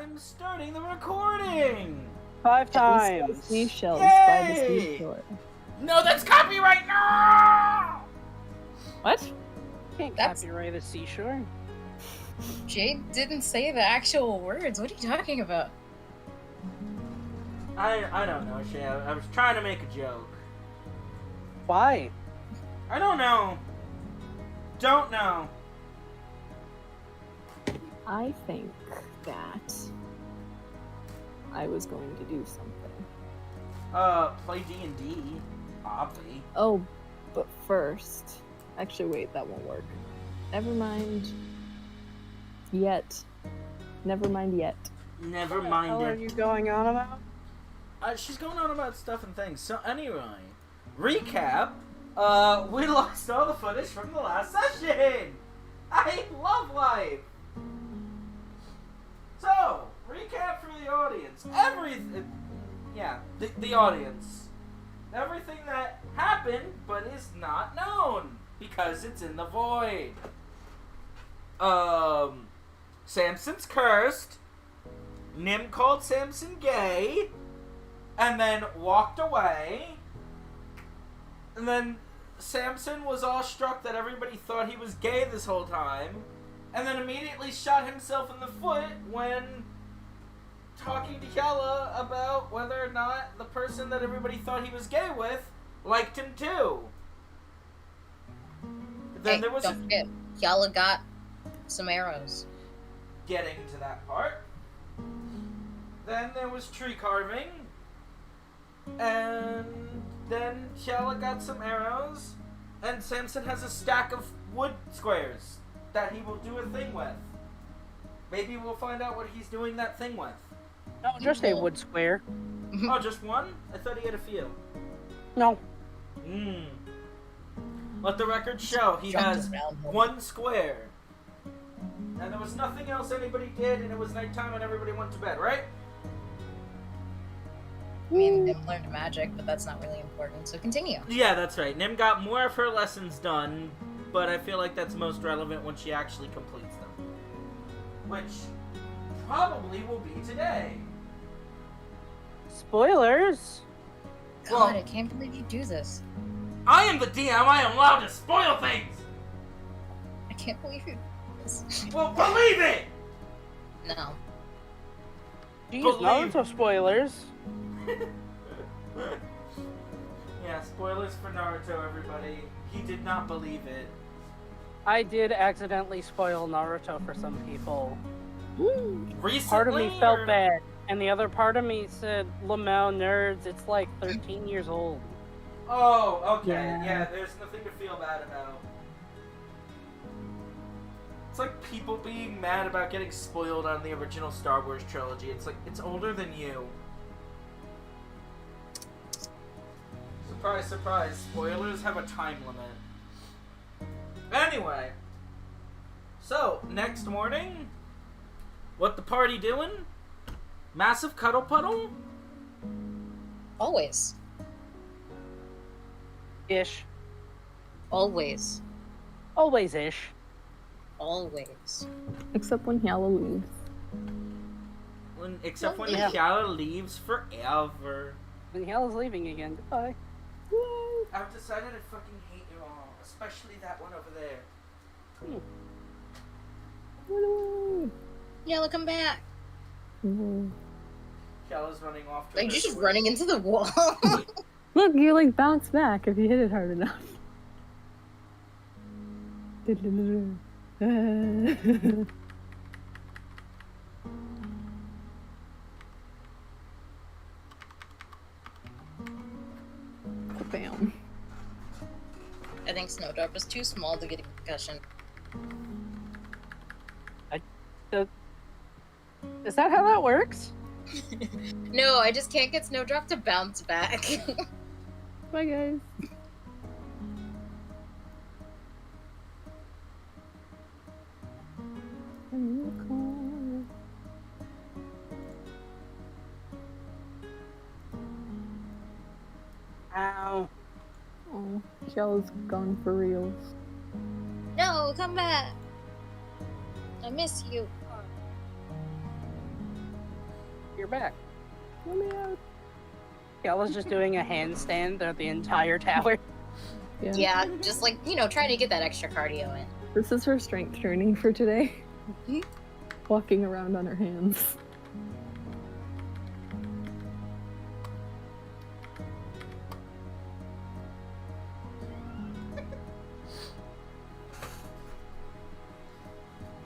I'm starting the recording! 5 times! Seashells Yay! by the seashore. No, that's copyright! No! What? Can't That's- copyright a seashore. Jade didn't say the actual words. What are you talking about? I don't know, Shay. I was trying to make a joke. Why? I don't know. Don't know. I think that I was going to do something. Play D&D. Obvi. Oh, but first... Actually, wait, that won't work. Never mind. Yet. Never mind yet. Never What the mind hell are it. you going on about? She's going on about stuff and things. So anyway, recap. We lost all the footage from the last session. I love life. So, recap for the audience. The audience. Everything that happened, but is not known because it's in the void. Samson's cursed. Nim called Samson gay. And then walked away. And then Samson was awestruck that everybody thought he was gay this whole time. And then immediately shot himself in the foot when talking to Yella about whether or not the person that everybody thought he was gay with liked him too. Then Hey, there was don't forget, Yalla got some arrows. getting to that part. Then there was tree carving. And then Yella got some arrows. And Samson has a stack of wood squares that he will do a thing with. Maybe we'll find out what he's doing that thing with. No, just a wood square. Oh, just one? I thought he had a few. No. Let the record show he Jumped has around more. one square. And there was nothing else anybody did, and it was nighttime and everybody went to bed, right? I mean, Nim learned magic, but that's not really important, so continue. Yeah, that's right. Nim got more of her lessons done, but I feel like that's most relevant when she actually completes them. Which probably will be today. Spoilers! God, Well- I can't believe you do this. I am the DM, I am allowed to spoil things! I can't believe you do this. Well, believe it! No. Jeez, Believe. Naruto spoilers. Yeah, spoilers for Naruto, everybody. He did not believe it. I did accidentally spoil Naruto for some people. Recently? Part of me felt or- bad, and the other part of me said, Lamau nerds, it's like 13 years old. Oh, okay. Yeah. Yeah, there's nothing to feel bad about. It's like people being mad about getting spoiled on the original Star Wars trilogy. It's like, it's older than you. Surprise, surprise. Spoilers have a time limit. Anyway. So, next morning, what the party doing? Massive cuddle puddle? Always. Ish. Always. Always-ish. Always. Except when Yalla leaves. Except when Yeah. Kiara leaves forever. When hell is leaving again. Goodbye. Yay! I've decided I fucking hate you all. Especially that one over there. Woo! Yalla, come back. Woo. Kiara's running off to Like, her you're just door. running into the wall. Look, you like bounce back if you hit it hard enough. Bam. I think Snowdrop is too small to get a concussion. Is that how that works? No, I just can't get Snowdrop to bounce back. Bye, guys. Ow. Oh, Shell's gone for reals. No, come back. I miss you. You're back. Let me out. Yalla's just doing a handstand at the entire tower. Yeah, just like, trying to get that extra cardio in. This is her strength training for today. Walking around on her hands.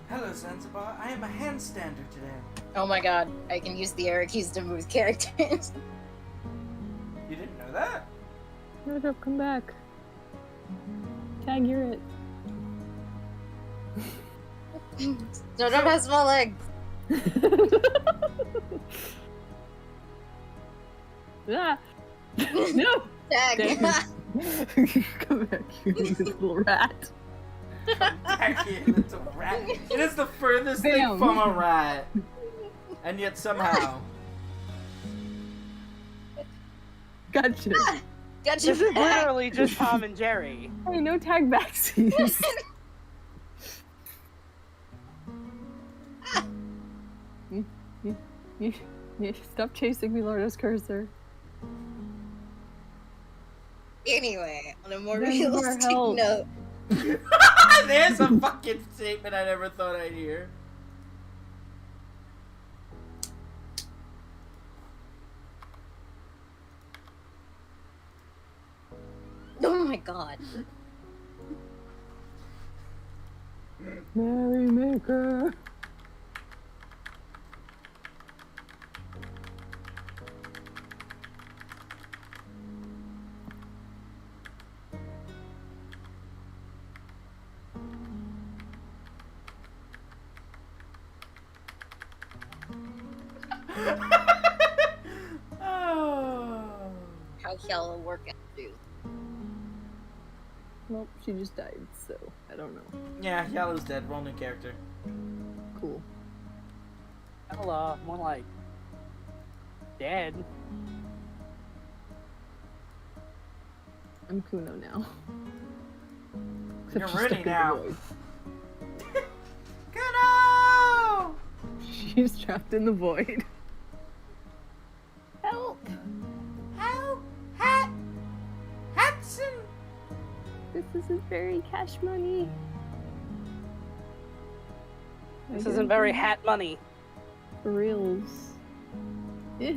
Hello, Zanzibar. I am a handstander today. Oh my god, I can use the arrow keys to move characters. You didn't know that? Snowdrop, come back. Tag, you're it. Snowdrop has small legs. Ah! No! Tag. Come back, you little rat. Back here, little rat. It is the furthest thing Bam. from a rat. And yet somehow. Gotcha. Gotcha. This is back. literally just Tom and Jerry. Hey, no tag backsies. You stop chasing me, Lourdes Cursor. Anyway, on a more There's more realistic help. note. There's a fucking statement I never thought I'd hear. Oh my god. Merrymaker. Oh. How shall it work out, dude? Nope, she just died, so I don't know. Yeah, Yellow's dead. Roll new character. Cool. Yalla, more like dead. I'm Kuno now. You're she's Rooney stuck in the now. void. Kuno! She's trapped in the void. Help! How? Hudson! This isn't very cash money. This isn't very hat money. For reals. Eh.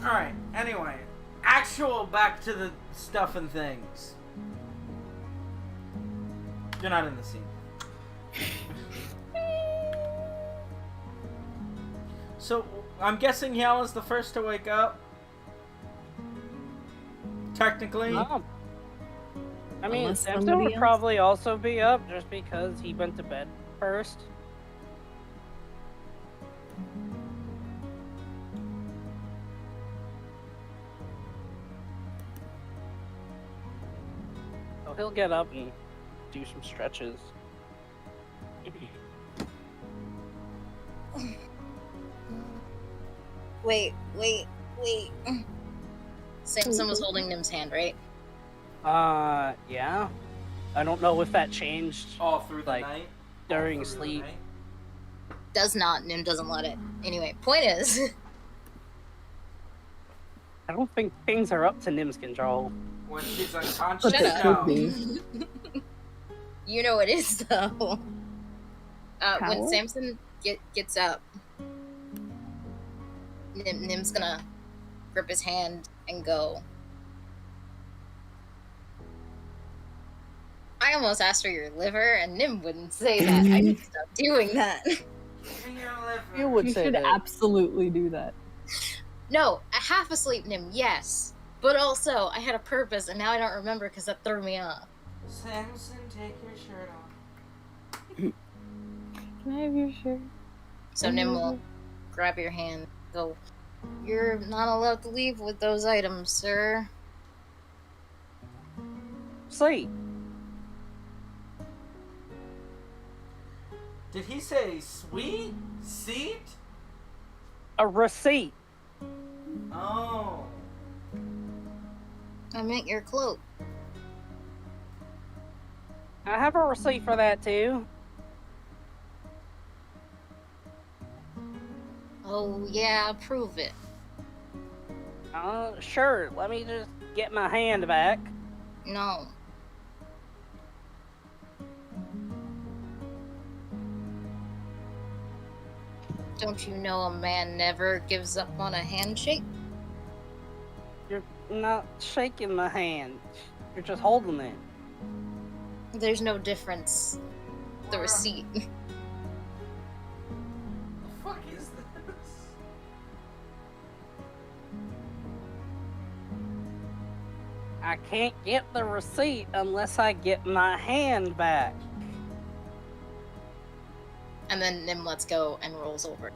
Alright, anyway. Actual back to the stuff and things. You're not in the scene. So, I'm guessing Yalla's the first to wake up? Technically? I mean, Unless Samson somebody would else- probably also be up just because he went to bed first. So he'll get up and do some stretches. Wait. Samson was holding Nim's hand, right? Yeah. I don't know if that changed All through the Like, night? during All through the sleep. night? Does not. Nim doesn't let it. Anyway, point is, I don't think things are up to Nim's control. When she's unconscious? But Shut it up. No. could be. you know it is though. When How? Samson gets up, Nim's gonna grip his hand and go. I almost asked for your liver, and Nim wouldn't say that. I need to stop doing that. You would You say should that. absolutely do that. No, a half asleep Nim, yes. But also, I had a purpose, and now I don't remember because that threw me off. Samson, take your shirt off. Can I have your shirt? So Nim will grab your hand, go, "You're not allowed to leave with those items, sir." Sleep. Did he say sweet? Seat? A receipt. Oh. I meant your cloak. I have a receipt for that too. Oh, yeah, prove it. Sure. Let me just get my hand back. No. Don't you know a man never gives up on a handshake? You're not shaking my hand. You're just holding it. There's no difference. The receipt. The fuck is this? I can't get the receipt unless I get my hand back. And then Nim lets go and rolls over.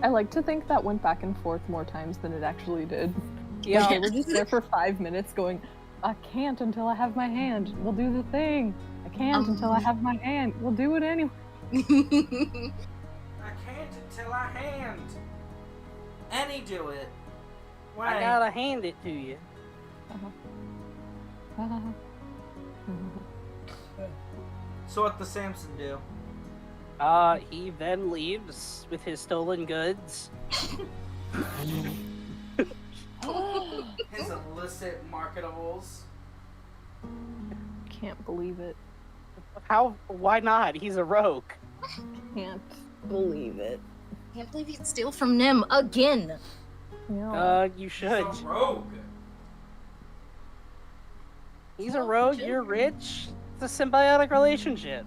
I like to think that went back and forth more times than it actually did. Yeah. Like, they were just there for 5 minutes going, I can't until I have my hand. We'll do the thing. I can't until I have my hand. We'll do it anyway. I can't until I hand. Any do it. Why? I gotta hand it to you. So what the Samson do? He then leaves with his stolen goods. His illicit marketables. Can't believe it. How? Why not? He's a rogue. Can't believe it. Can't believe you'd steal from Nim again. Yeah. You He's should. a rogue. He's a rogue, you're rich. It's a symbiotic relationship.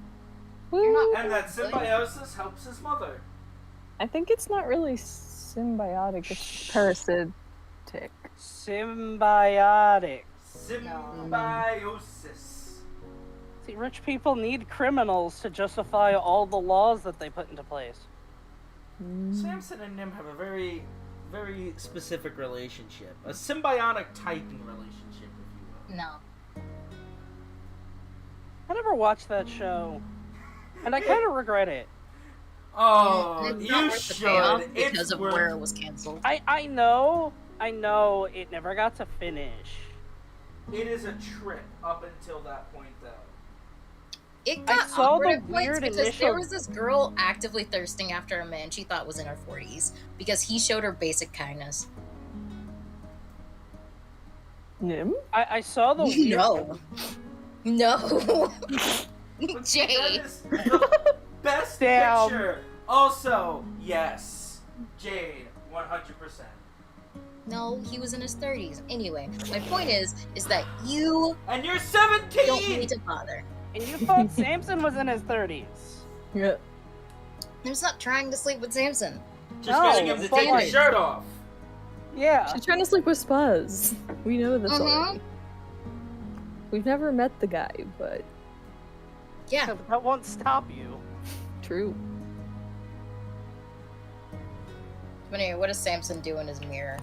Woo! And that symbiosis helps his mother. I think it's not really symbiotic, it's parasitic. Symbiotic. Symbiosis. See, rich people need criminals to justify all the laws that they put into place. Samson and Nim have a very, very specific relationship. A symbiotic typing relationship, if you will. No. I never watched that show, and I kind of regret it. Oh, It's not you worth the payoff should. because It's of worth... where it was canceled. I know it never got to finish. It is a trip up until that point, though. It got saw awkward the at points weird because initial- there was this girl actively thirsting after a man she thought was in her 40s because he showed her basic kindness. Nim? I saw the weird... No. Jay. That is the best Damn. picture. Also, yes. Jade, 100%. No, he was in his 30s. Anyway, my point is that you And you're don't 17! need to bother. And you thought Samson was in his 30s. Yeah. Nim's not trying to sleep with Samson. Just No, getting him to but take like- his shirt off. Yeah. She's trying to sleep with Spuzz. We know this Mhm. already. We've never met the guy, but Yeah. That won't stop you. true. But anyway, what does Samson do in his mirror?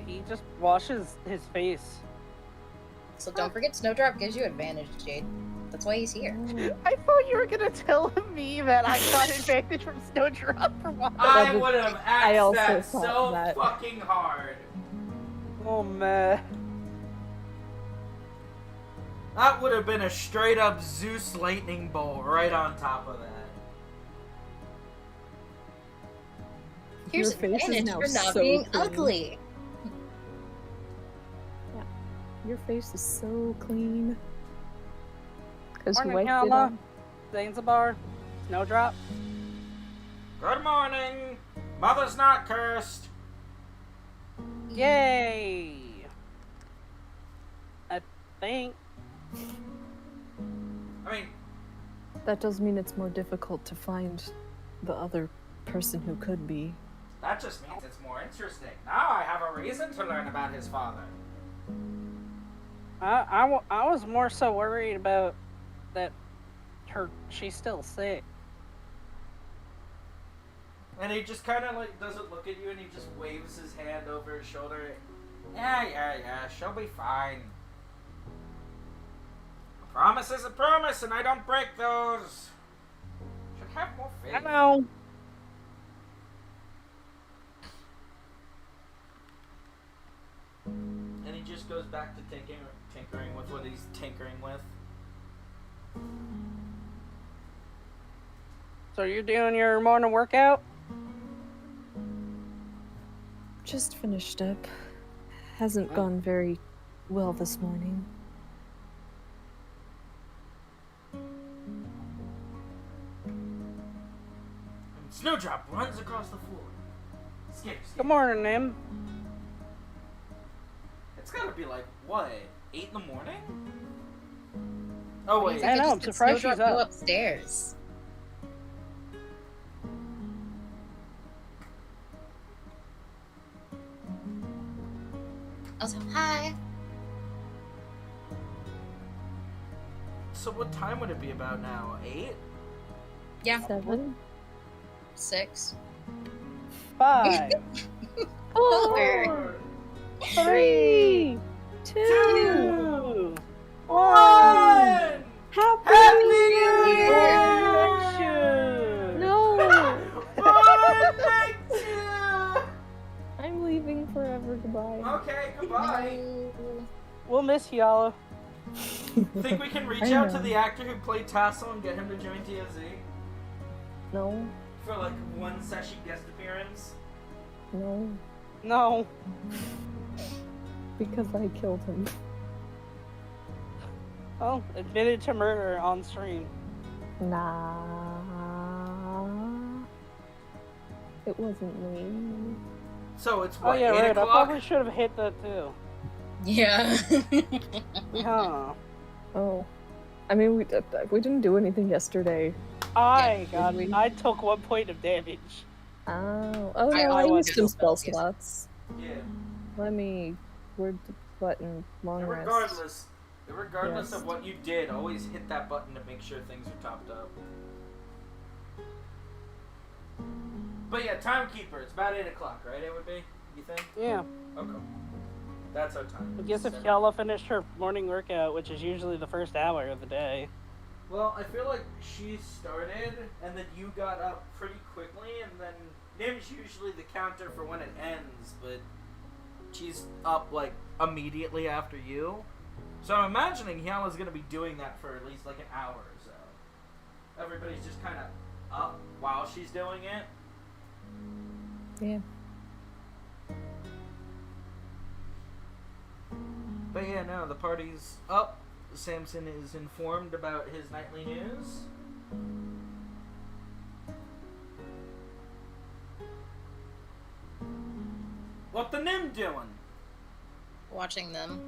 He just washes his face. So don't forget Snowdrop gives you advantage, Jade. That's why he's here. I thought you were gonna tell me that I got advantage from Snowdrop for what? I would have I axed also that thought so that. fucking hard. Oh man. That would have been a straight up Zeus lightning bolt right on top of that. Here's Your face is advantage now for not so being clean. ugly. Your face is so clean. Because you Morning, wiped it Alma. on. Zanzibar. Snowdrop. Good morning. Mother's not cursed. Yay! I think. I mean, That does mean it's more difficult to find the other person who could be. that just means it's more interesting. Now I have a reason to learn about his father. I was more so worried about that she's still sick. And he just kind of like doesn't look at you, and he just waves his hand over his shoulder. Yeah, she'll be fine. A promise is a promise, and I don't break those. Should have more faith. I know. And he just goes back to tinkering with what he's tinkering with. So you're doing your morning workout? Just finished up. Hasn't gone very well this morning. Snowdrop runs across the floor. Skip. Good morning, Nim. It's gotta be like, what, 8 in the morning? Oh, wait. I know, I'm Just get surprised Snowdrop she's go up. upstairs. Also, hi. So what time would it be about now? 8? Yeah. 7. 6. 5, 4. 3, 2. 2, 1. Happy New Perfection. No! Perfection! I'm leaving forever. Goodbye. Okay, goodbye. We'll miss y'all. Think we can reach I out to know. the actor who played Tassel and get him to join TOZ? No. For like one session guest appearance? No. No. Because I killed him. Oh, admitted to murder on stream. Nah. It wasn't me. So it's Oh what, yeah, 8 right. I o'clock? probably should have hit that too. Yeah. Huh. Oh. I mean, we didn't do anything yesterday. I Yeah, got. we- I took 1 point of damage. Oh. I Oh, no, I also used some did spell spells, yes. slots. Yeah. Let me... Where'd the button? Long rest. Regardless Yes. of what you did, always hit that button to make sure things are topped up. But yeah, timekeeper, it's about 8 o'clock, right? It would be, you think? Yeah. Okay. That's our time. I guess if 7. Yala finished her morning workout, which is usually the first hour of the day. Well, I feel like she started, and then you got up pretty quickly, and then Nim's usually the counter for when it ends, but she's up, like, immediately after you. So I'm imagining Yala's gonna be doing that for at least, like, an hour or so. Everybody's just kind of up while she's doing it. Yeah. But yeah, no, the party's up. Samson is informed about his nightly news. What the Nim doing? Watching them.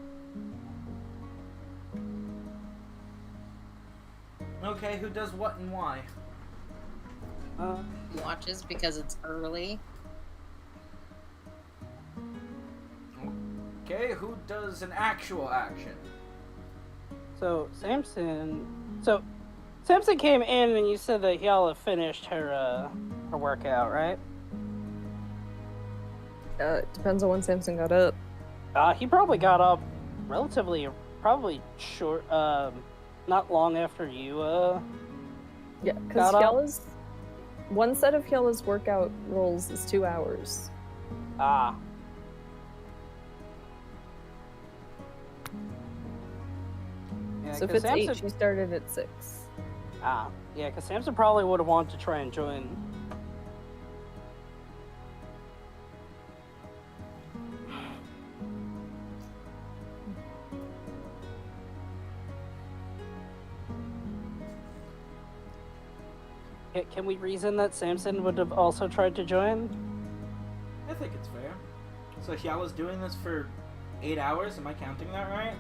Okay, who does what and why? Watches because it's early. Okay, who does an actual action? So Samson came in and you said that Yala finished her workout, right? It depends on when Samson got up. He probably got up relatively, probably short, not long after you, Yeah, because Got up? Yala's... One set of Yala's workout rolls is 2 hours. ah. Yeah, So if 'cause it's 8, Samson, she started at 6. yeah, because Samson probably would have wanted to try and join. Can we reason that Samson would have also tried to join? I think it's fair. So Hyala's doing this for 8 hours? Am I counting that right?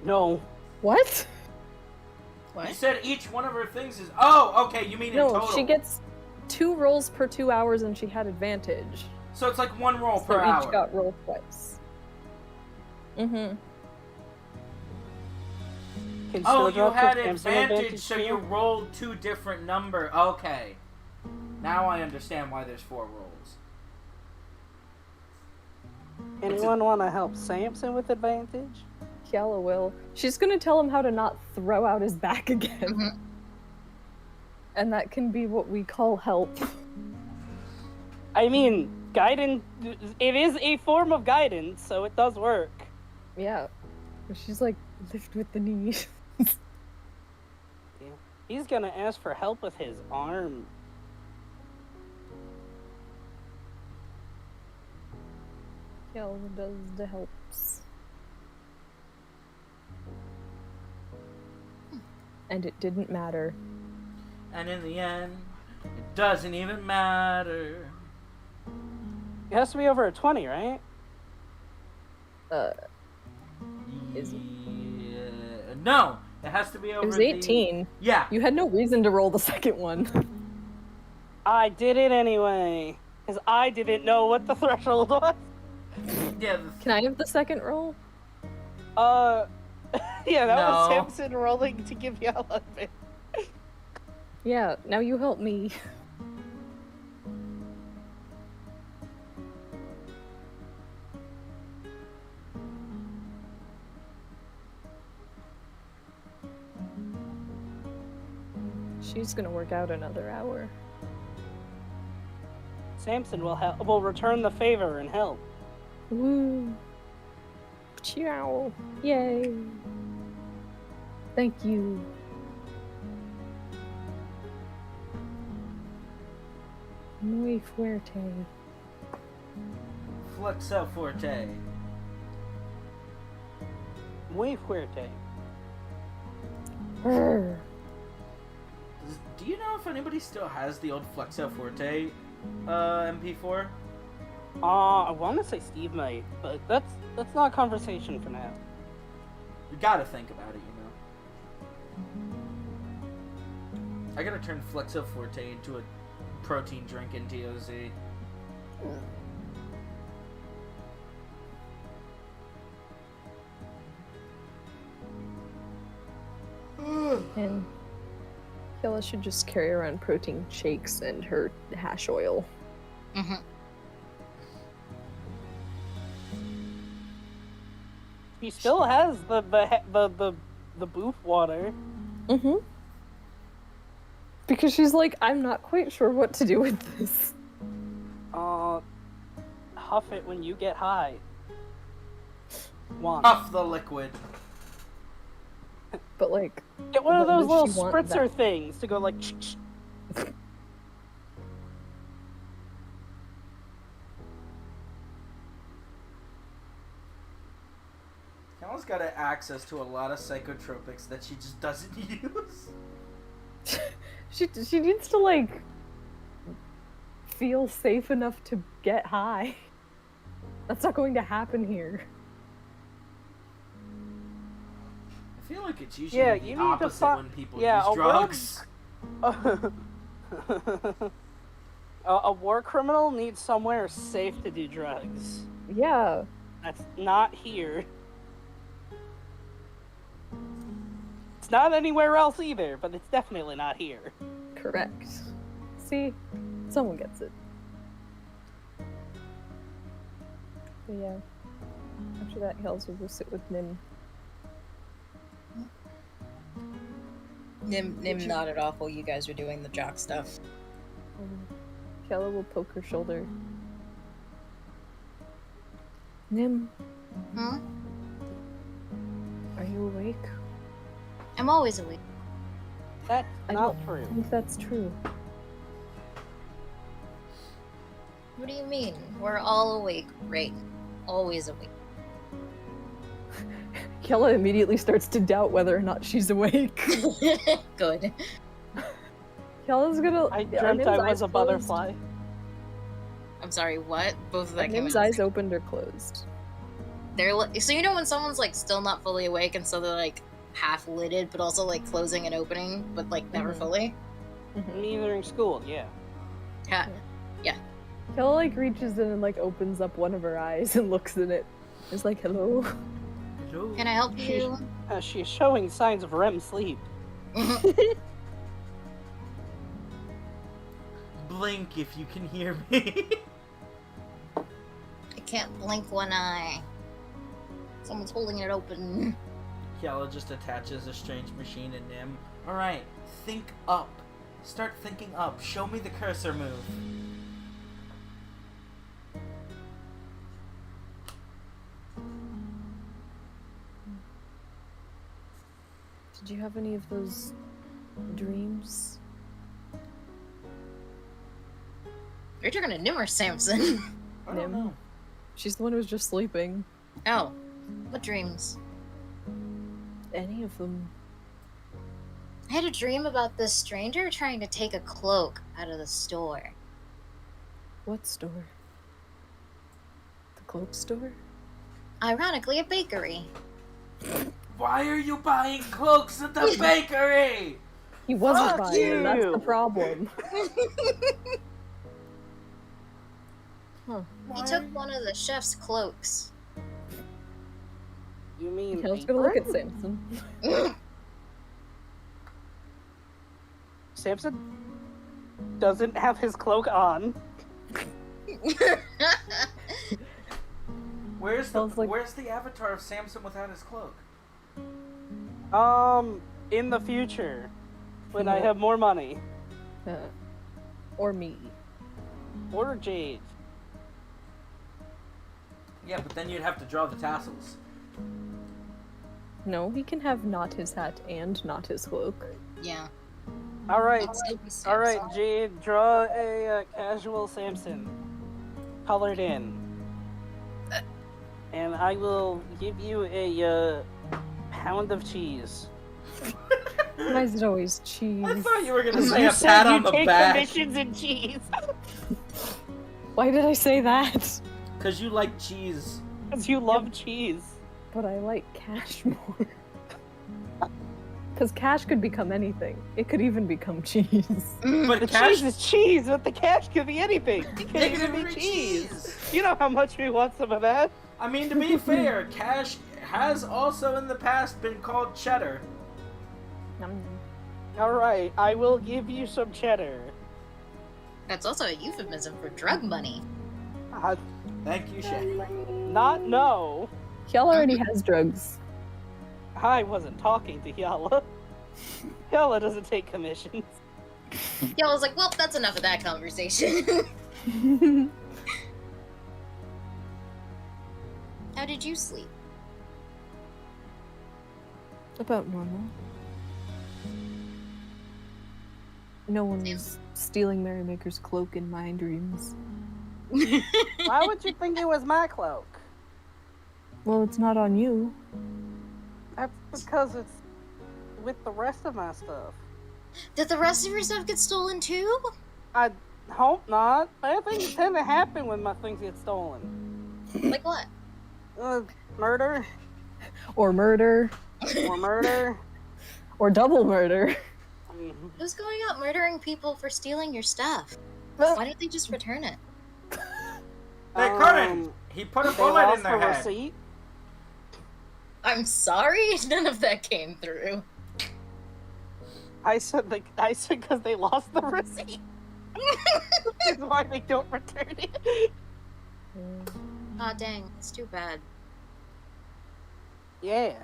No. What? You What? said each one of her things is... Oh, okay, you mean in No, total. she gets 2 rolls per 2 hours and she had advantage. So it's like 1 roll So per each hour. got rolled twice. Mm-hmm. Can Oh, you Snowdrop had give Samson advantage, so too? you rolled 2 different number. Okay. Now I understand why there's 4 rolls. Anyone want to help Samson with advantage? Kiala will. She's gonna tell him how to not throw out his back again. Mhm. And that can be what we call help. I mean, guidance. It is a form of guidance, so it does work. Yeah. She's like, lift with the knees. He's gonna ask for help with his arm Kel does the helps. And it didn't matter. And in the end, it doesn't even matter. It has to be over a 20, right? Is it? Yeah. No, it has to be over. It was 18. Yeah. You had no reason to roll the second one. I did it anyway. Because I didn't know what the threshold was. Yeah. Can I have the second roll? Yeah, that was No. Samson rolling to give you 11. Yeah, now you help me. She's gonna work out another hour. Samson will return the favor and help. Woo! Ciao! Yay! Thank you. Muy fuerte. Flexo Forte. Muy fuerte. Brr. Do you know if anybody still has the old Flexo Forte MP4? I want to say Steve might, but that's not a conversation for now. You gotta think about it, you know. I gotta turn Flexo Forte into a protein drink in DOZ. And Kayla should just carry around protein shakes and her hash oil. Mm-hmm. He still has the booth water. Mm-hmm. Because she's like, I'm not quite sure what to do with this. Huff it when you get high. One. Off the liquid. But like, Get one of when those does little she want spritzer that? things to go like. Kalen's got access to a lot of psychotropics that she just doesn't use. she needs to like feel safe enough to get high. That's not going to happen here. I feel like it's usually Yeah, the you need to opposite when people yeah, use a drugs. A war criminal needs somewhere safe to do drugs. Yeah. That's not here. It's not anywhere else either, but it's definitely not here. Correct. See? Someone gets it. But yeah. After that, Hells will go sit with Nim. Nim nodded off while you guys were doing the jock stuff. Kayla will poke her shoulder. Nim, Huh? are you awake? I'm always awake. That's I not don't true. think that's true. What do you mean? We're all awake, right? Always awake. Kayla immediately starts to doubt whether or not she's awake. Good. Kayla's gonna. I are dreamt Nim's I was eyes a closed? butterfly. I'm sorry, what? Both of Are that came Nim's out. eyes opened or closed? They're so you know when someone's like still not fully awake and so they're like half lidded but also like closing and opening but like never Mhm. fully. Me during school, yeah. Yeah. Kayla like reaches in and like opens up one of her eyes and looks in it. It's like, hello. Hello. Can I help you? She's showing signs of REM sleep. Blink if you can hear me. I can't blink one eye. Someone's holding it open. Kiala just attaches a strange machine in Nim. Alright, think up. Start thinking up. Show me the cursor move. Did you have any of those dreams? You're talking to Nim or Samson? I don't Nim. know. She's the one who's just sleeping. Oh, what dreams? Any of them. I had a dream about this stranger trying to take a cloak out of the store. What store? The cloak store? Ironically, a bakery. Why are you buying cloaks at the bakery? He wasn't Fuck buying them, that's you. the problem. Huh. He took one of the chef's cloaks. You mean Okay, let's go look at apron? Samson. Samson doesn't have his cloak on. Where's Sounds like- the avatar of Samson without his cloak? In the future, when I have more money. Or me. Or Jade. Yeah, but then you'd have to draw the tassels. No, he can have not his hat and not his cloak. Yeah. Alright, I'll still be Samson. alright, Jade, draw a casual Samson. Colored in. And I will give you a pound of cheese. Why is it always cheese? I thought you were gonna You say a said pat you on the take back. commissions in cheese. Why did I say that? Cause you like cheese. Because you love cheese. But I like cash more. Because cash could become anything. It could even become cheese. But The cash cheese is cheese, but the cash could be anything. It could It even could be be cheese. cheese. You know how much we want some of that? I mean, to be fair, cash has also in the past been called cheddar. Alright, I will give you some cheddar. That's also a euphemism for drug money. Thank you, Shay. Not no. Hyal already has drugs. I wasn't talking to Yala. Yala doesn't take commissions. Yeah, I was like, well, that's enough of that conversation. How did you sleep? About normal. No one was stealing Merrymaker's cloak in my dreams. Why would you think it was my cloak? Well, it's not on you. That's because it's with the rest of my stuff. Did the rest of your stuff get stolen too? I hope not. Bad things tend to happen when my things get stolen. Like what? Murder, Or murder. or murder. Or double murder. Who's going out murdering people for stealing your stuff? Why don't they just return it? They couldn't. He put a They bullet lost in the their head. receipt. I'm sorry, none of that came through. I said because they lost the receipt. That's why they don't return it. Aw, dang, it's too bad. Yeah.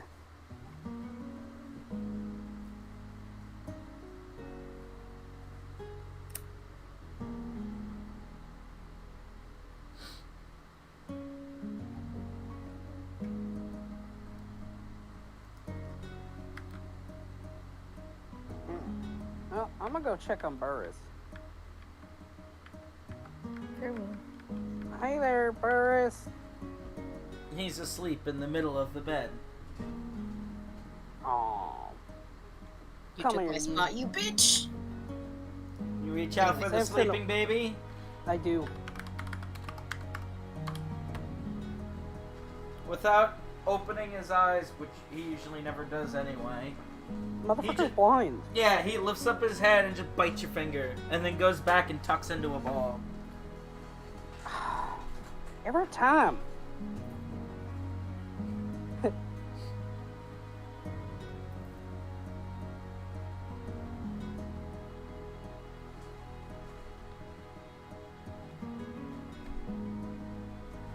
Well, I'm gonna go check on Burris. Farewell. Hey there, Burris. He's asleep in the middle of the bed. Aww. You Come took here, my you. spot, you bitch! You reach out for the Samson- sleeping baby. I do. Without opening his eyes, which he usually never does anyway. Motherfucker's just- blind. Yeah, he lifts up his head and just bites your finger, and then goes back and tucks into a ball. Every time.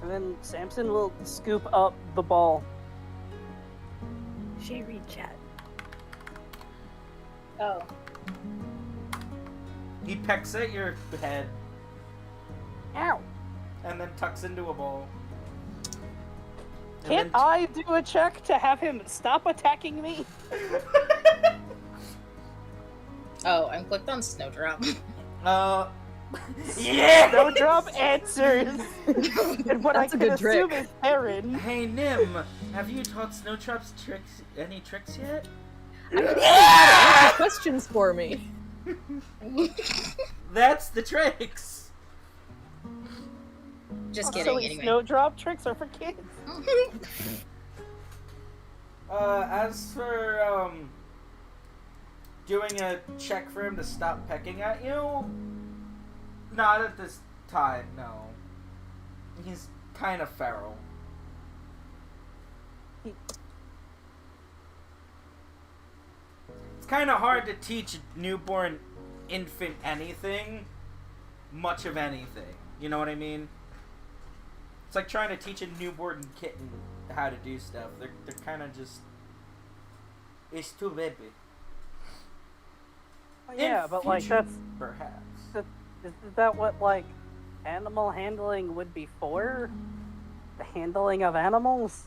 And then Samson will scoop up the ball. Sherry chat. Oh. He pecks at your head, Ow! and then tucks into a ball. And Can't then- I do a check to have him stop attacking me? Oh, I'm clicked on Snowdrop. Yeah! Snowdrop answers. And what That's I a can good trick. assume is Heron. Hey, Nim, have you taught Snowdrop's any tricks yet? Answer questions for me. That's the tricks. Just So kidding. wait, Anyway. Snowdrop tricks are for kids. As for, doing a check for him to stop pecking at you, not at this time, no. He's kind of feral. It's kind of hard to teach a newborn infant anything, much of anything. You know what I mean? It's like trying to teach a newborn kitten how to do stuff. They're kind of just... It's too baby. Yeah, but like that's Perhaps. is that what like animal handling would be for? The handling of animals?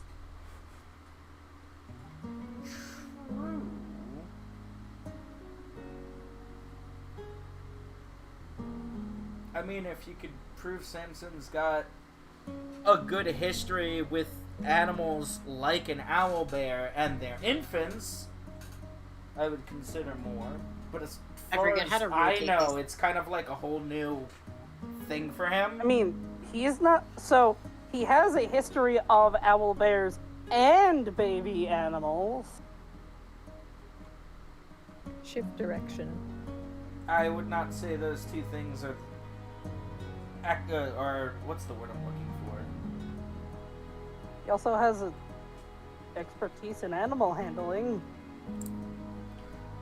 True. I mean, if you could prove Samson's got a good history with animals like an owlbear and their infants, I would consider more. But as I far forget as how to I rotate know, this. it's kind of like a whole new thing for him. I mean, he's not so he has a history of owl bears and baby animals. Shift direction. I would not say those two things are... or what's the word I'm looking for? He also has a expertise in animal handling,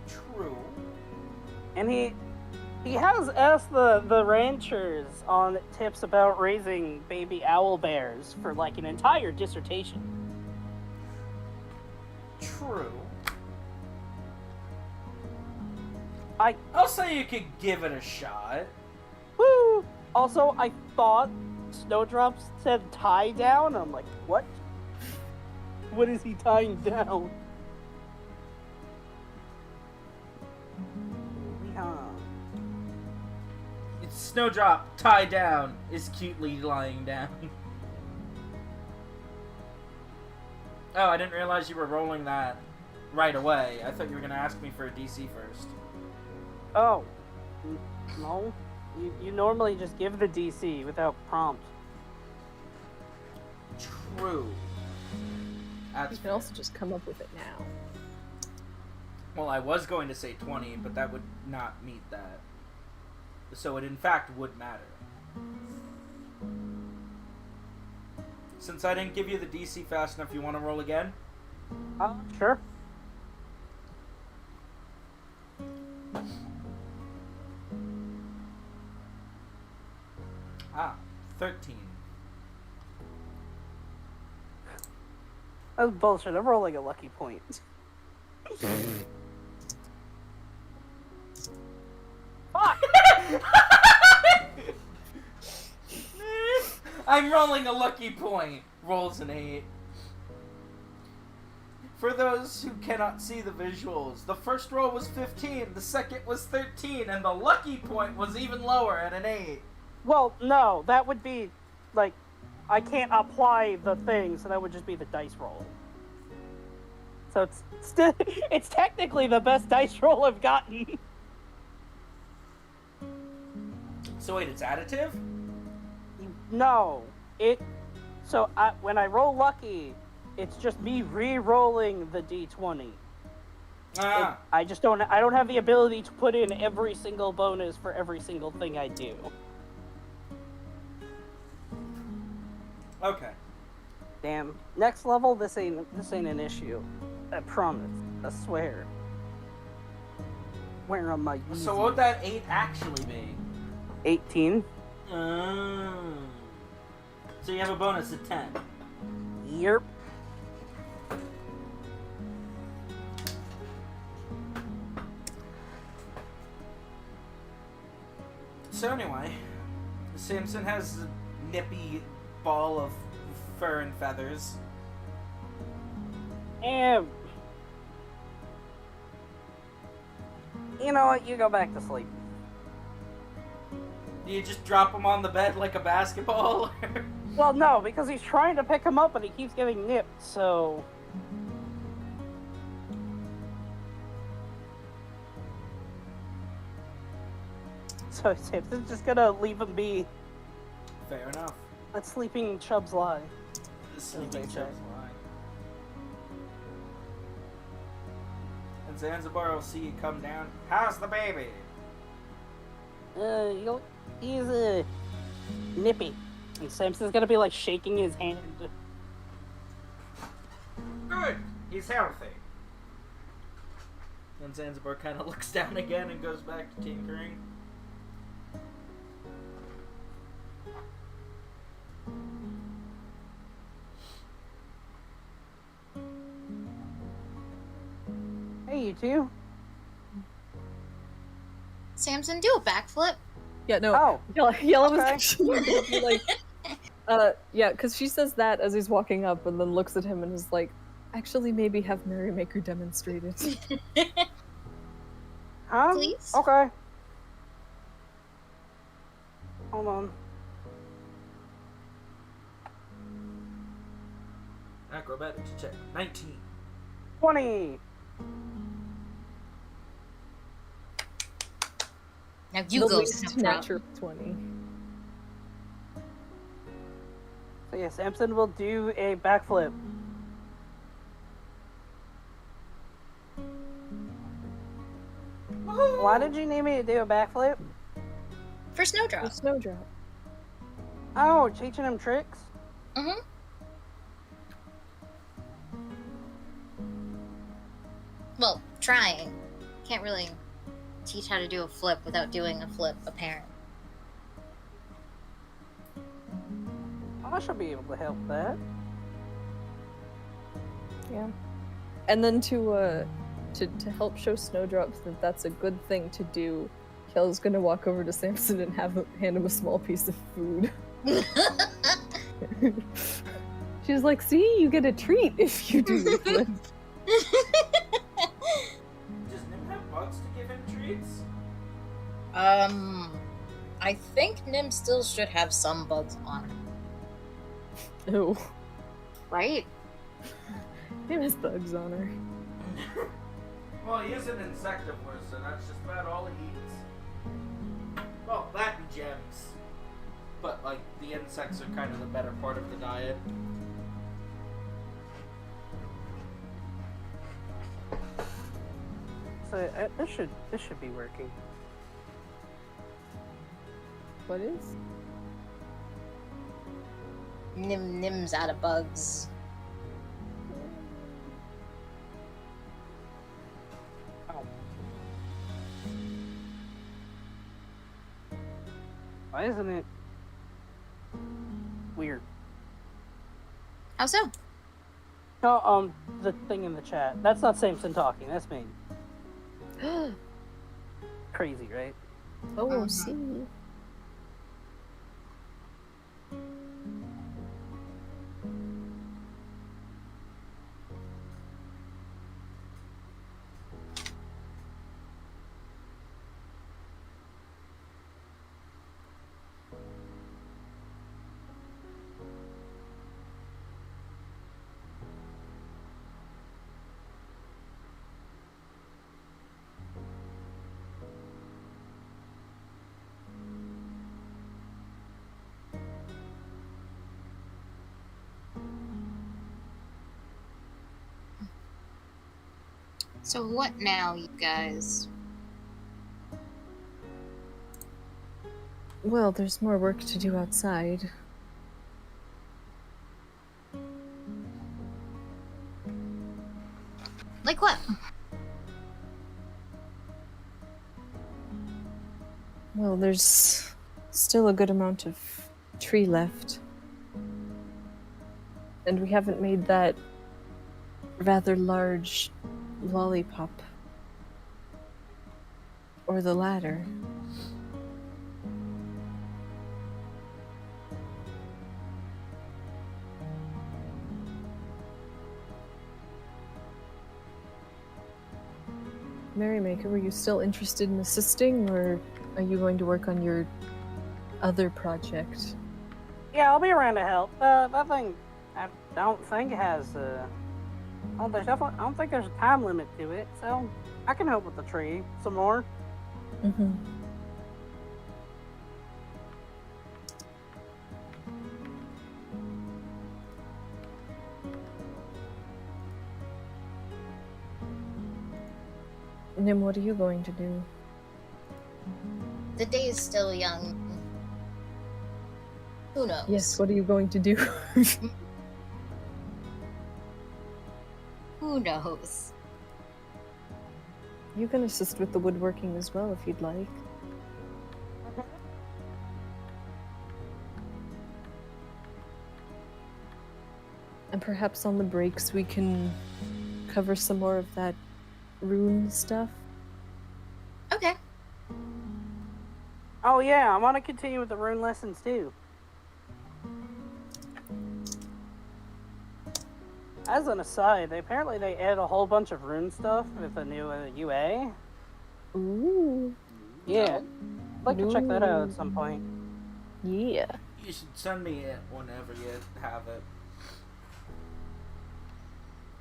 True. and he has asked the ranchers on tips about raising baby owl bears for like an entire dissertation. True. I I'll say you could give it a shot. woo. Also, I thought Snowdrop said tie down. I'm like, what? What is he tying down? It's Snowdrop, tie down, is cutely lying down. Oh, I didn't realize you were rolling that right away. I thought you were going to ask me for a DC first. Oh, no. You normally just give the DC without prompt. True. You That's can also just come up with it now. Well, I was going to say 20, but that would not meet that. So it in fact would matter. Since I didn't give you the DC fast enough, you want to roll again? Sure. Ah, 13. That's bullshit. I'm rolling a lucky point. Fuck! I'm rolling a lucky point. Rolls an 8. For those who cannot see the visuals, the first roll was 15, the second was 13, and the lucky point was even lower at an 8. Well, no, that would be like I can't apply the thing, so that would just be the dice roll. So it's still it's technically the best dice roll I've gotten. So wait, it's additive? No, when I roll lucky, it's just me re-rolling the d20. Ah, I don't have the ability to put in every single bonus for every single thing I do. okay. Damn. Next level, this ain't an issue. I promise. I swear. Where am I? So what would that 8 actually be? 18. So you have a bonus of 10. Yep. So anyway, Samson has a nippy ball of fur and feathers. And you know what? You go back to sleep. Do you just drop him on the bed like a basketball? Well, no, because he's trying to pick him up and he keeps getting nipped, so... So Samson's just gonna leave him be. Fair enough. Let sleeping chubs lie. The sleeping they say. chubs lie. And Zanzibar will see you come down. How's the baby? He's nippy. And Samson's gonna be like shaking his hand. Good. He's healthy. And Zanzibar kind of looks down again and goes back to tinkering. Hey, you two. Samson, do a backflip. Yeah, no. Oh. Yellow was Okay. actually gonna be like, yeah, because she says that as he's walking up and then looks at him and is like, actually, maybe have Merrymaker demonstrate it. Huh? Please? Okay. Hold on. Acrobatics check. 19. 20. Now you The go, least Snowdrop. natural 20. So yeah, Samson will do a backflip. Why did you need me to do a backflip? For Snowdrop. A snowdrop. Oh, teaching him tricks? Mm-hmm. Well, trying. Can't really teach how to do a flip without doing a flip, apparently. I should be able to help that. Yeah. And then to help show Snowdrops that that's a good thing to do, Kel's gonna walk over to Samson and hand him a small piece of food. She's like, see, you get a treat if you do the flip. Does Nim have bugs to give him treats? I think Nim still should have some bugs on her, Ew. right? Nim has bugs on her. Well, he is an insectivore, so that's just about all he eats. Well, that and gems. But, like, the insects are kind of the better part of the diet. So this should be working. What is? Nim's out of bugs. Why isn't it weird? How so? No, the thing in the chat. That's not Samson talking. That's me. Crazy, right? Oh, see. So what now, you guys? Well, there's more work to do outside. Like what? Well, there's still a good amount of tree left. And we haven't made that rather large lollipop. Or the ladder. Merrymaker, were you still interested in assisting, or are you going to work on your other project. Yeah, I'll be around to help. That thing, I don't think has I don't think there's a time limit to it, so I can help with the tree some more. Mm-hmm. Nim, what are you going to do? The day is still young. Who knows? Yes, what are you going to do? Who knows? You can assist with the woodworking as well if you'd like. And perhaps on the breaks we can cover some more of that rune stuff. Okay. Oh yeah, I want to continue with the rune lessons too. As an aside, apparently they added a whole bunch of rune stuff with the new UA. Ooh. Yeah, I'd like to check that out at some point. Yeah. You should send me it whenever you have it.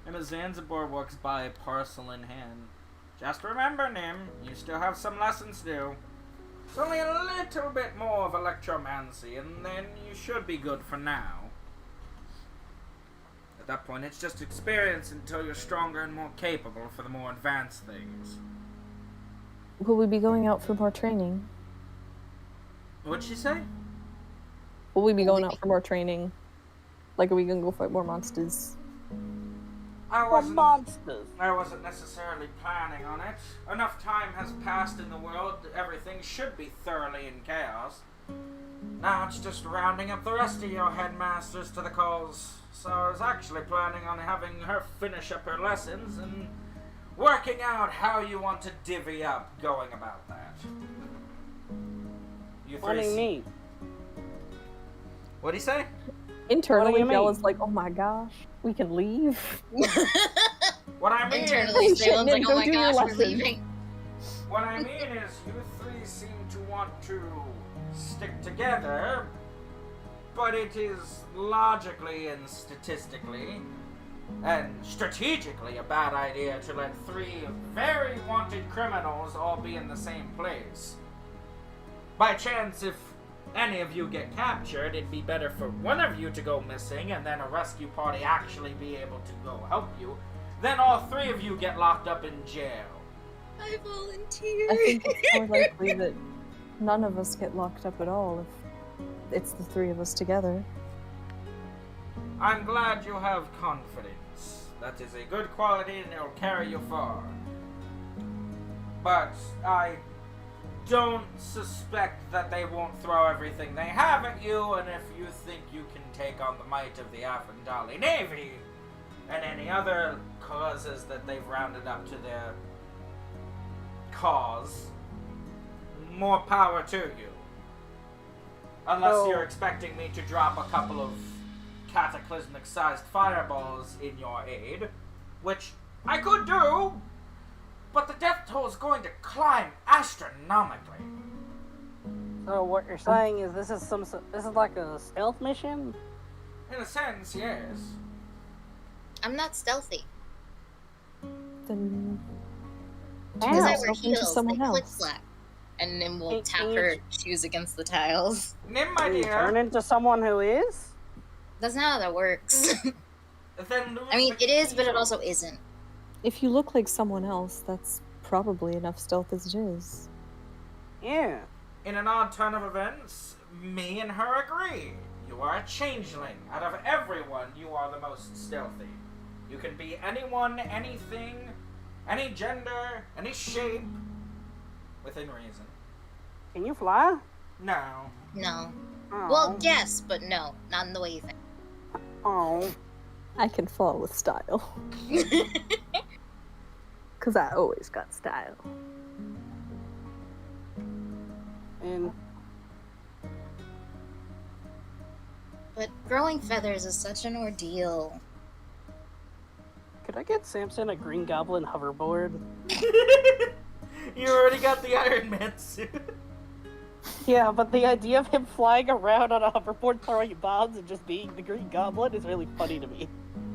And as Zanzibar walks by, parcel in hand. Just remember, Nim, you still have some lessons to do. It's only a little bit more of electromancy, and then you should be good for now. At that point, it's just experience until you're stronger and more capable for the more advanced things. Will we be going out for more training? What'd she say? Will we be going out for more training? Like, are we gonna go fight more monsters? I What monsters? wasn't necessarily planning on it. Enough time has passed in the world that everything should be thoroughly in chaos. Now it's just rounding up the rest of your headmasters to the cause. So I was actually planning on having her finish up her lessons and working out how you want to divvy up going about that. You What do you three mean? What'd he say? Internally, What do you Bella's mean? like, oh my gosh, we can leave. What I mean Internally, Holy Salem's shit, like, Nim, oh go my do your gosh, we're lesson. leaving. What I mean is, you three seem to want to stick together, but it is logically and statistically and strategically a bad idea to let three very wanted criminals all be in the same place. By chance, if any of you get captured, it'd be better for one of you to go missing and then a rescue party actually be able to go help you, than all three of you get locked up in jail. I volunteer. I think it's more likely that none of us get locked up at all if it's the three of us together. I'm glad you have confidence. That is a good quality and it'll carry you far. But I don't suspect that they won't throw everything they have at you, and if you think you can take on the might of the Afendali Navy and any other causes that they've rounded up to their cause, more power to you. Unless Oh. you're expecting me to drop a couple of cataclysmic-sized fireballs in your aid, which I could do, but the death toll is going to climb astronomically. So what you're saying is this is like a stealth mission? In a sense, yes. I'm not stealthy. Then Because turn I wear yourself into heels, they someone click else. flap. And then we'll Can tap you- her shoes against the tiles. Nim, my Can you turn dear, into someone who is? That's not how that works. then lose I mean, the it is, but it key. also isn't. If you look like someone else, that's probably enough stealth as it is. Yeah. In an odd turn of events, me and her agree. You are a changeling. Out of everyone, you are the most stealthy. You can be anyone, anything, any gender, any shape, within reason. Can you fly? No. No. Oh. Well, yes, but no. Not in the way you think. Oh. I can fall with style. Because I always got style. And But growing feathers is such an ordeal. could I get Samson a Green Goblin hoverboard? You already got the Iron Man suit. Yeah, but the idea of him flying around on a hoverboard throwing bombs and just being the Green Goblin is really funny to me.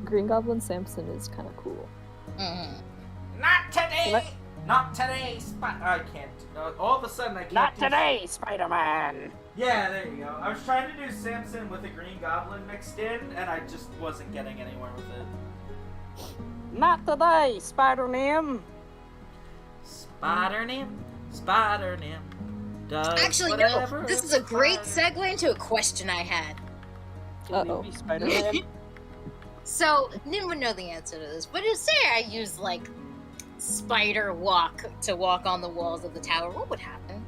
Green Goblin Samson is kind of cool. Not today! Not today, I can't. All of a sudden, I can't. Not today, Spider-Man! Yeah, there you go. I was trying to do Samson with a Green Goblin mixed in, and I just wasn't getting anywhere with it. Not today, Spider-Man! Spider-Nim, Spider-Nim. Actually, no. This is a great segue into a question I had. Can we be Spider-Man? So, Nim would know the answer to this, but say I use, like, spider walk to walk on the walls of the tower, what would happen?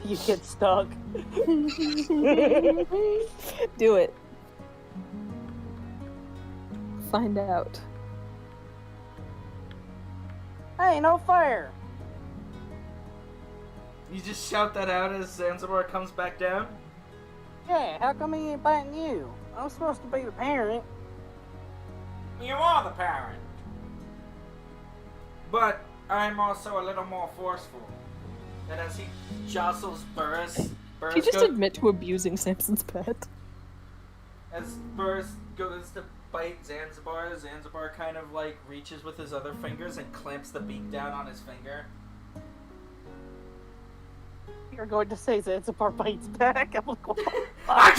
You get stuck. Do it. Find out. Hey, no fire! You just shout that out as Zanzibar comes back down? Yeah, how come he ain't biting you? I'm supposed to be the parent. You are the parent. But I'm also a little more forceful. And as he jostles Burris, Did you just admit to abusing Samson's pet? As Burris goes to bite Zanzibar, Zanzibar kind of like reaches with his other fingers and clamps the beak down on his finger. You're going to say Zanzibar bites back? I'm like, what the fuck?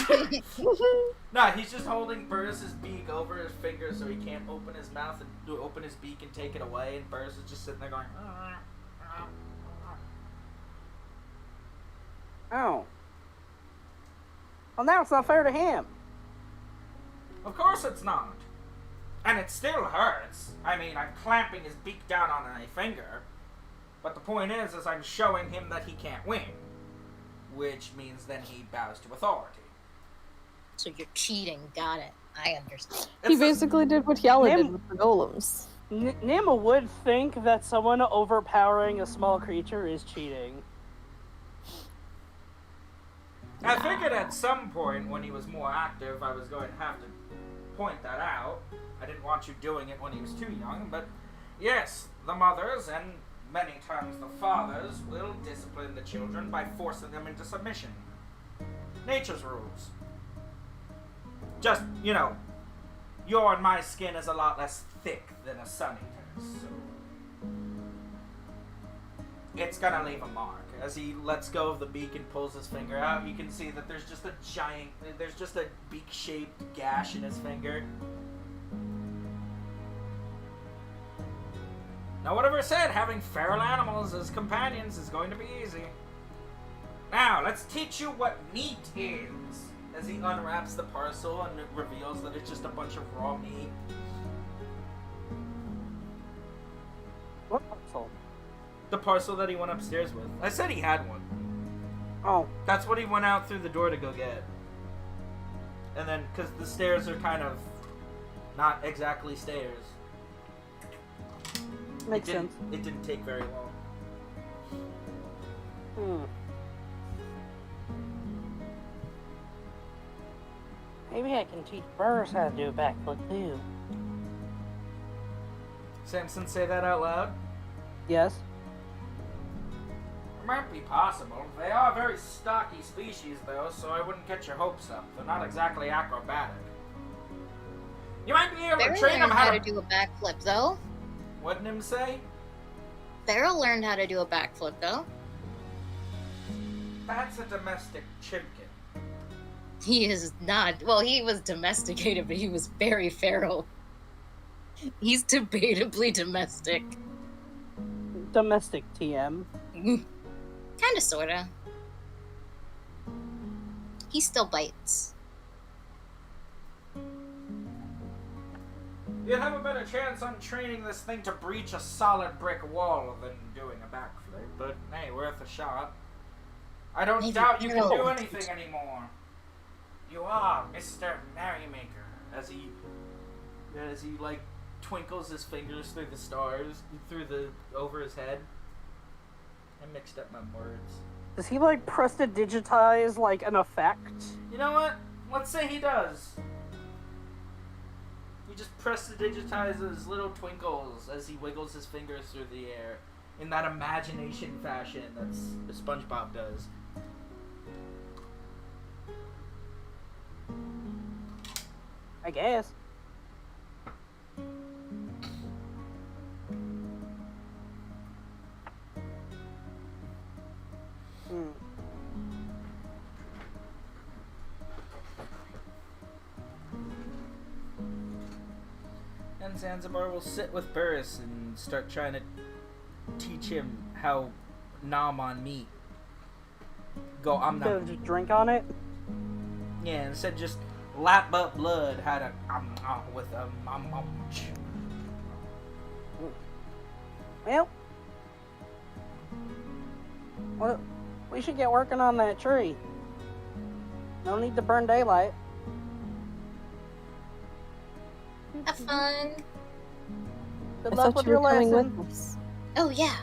Nah, he's just holding Burris's beak over his finger so he can't open his mouth and open his beak and take it away, and Burris is just sitting there going, Oh. Well, now it's not fair to him. Of course it's not. And it still hurts. I mean, I'm clamping his beak down on my finger. But the point is I'm showing him that he can't win. Which means then he bows to authority. So you're cheating, got it. I understand. He basically did what Yala did with the golems. Nima would think that someone overpowering a small creature is cheating. I figured at some point when he was more active, I was going to have to point that out. I didn't want you doing it when he was too young, but yes, the mothers and many times the fathers will discipline the children by forcing them into submission. Nature's rules. Just, you know, your and my skin is a lot less thick than a sun eater's, so it's gonna leave a mark. As he lets go of the beak and pulls his finger out, you can see that there's just a beak-shaped gash in his finger. Now, whatever said, having feral animals as companions is going to be easy. Now, let's teach you what meat is. As he unwraps the parcel and it reveals that it's just a bunch of raw meat. What parcel? The parcel that he went upstairs with. I said he had one. Oh. That's what he went out through the door to go get. And then, because the stairs are kind of not exactly stairs. Makes sense. It didn't take very long. Maybe I can teach Burris how to do a backflip too. Samson, say that out loud. Yes. It might be possible. They are a very stocky species, though, so I wouldn't get your hopes up. They're not exactly acrobatic. You might be able to train them how to do a backflip, though. What did him say? Beryl learned how to do a backflip, though. That's a domestic chimkin. He is not. Well, he was domesticated, but he was very feral. He's debatably domestic. Domestic TM. Kinda, sorta. He still bites. You'd have a better chance on training this thing to breach a solid brick wall than doing a backflip, but hey, worth a shot. I don't doubt you can do anything anymore. You are Mr. Merrymaker. As he like twinkles his fingers through the stars, over his head. I mixed up my words. Does he like prestidigitize like an effect? You know what? Let's say he does. He just prestidigitizes little twinkles as he wiggles his fingers through the air in that imagination fashion that's SpongeBob does. I guess. Hmm. And Zanzibar will sit with Burris and start trying to teach him how nom on meat. Go, I'm So not. just drink on it? Yeah, instead just lap up blood, how to with a Well, we should get working on that tree. No need to burn daylight. Have fun. Good I luck thought with you your were coming lesson. with us. Oh yeah.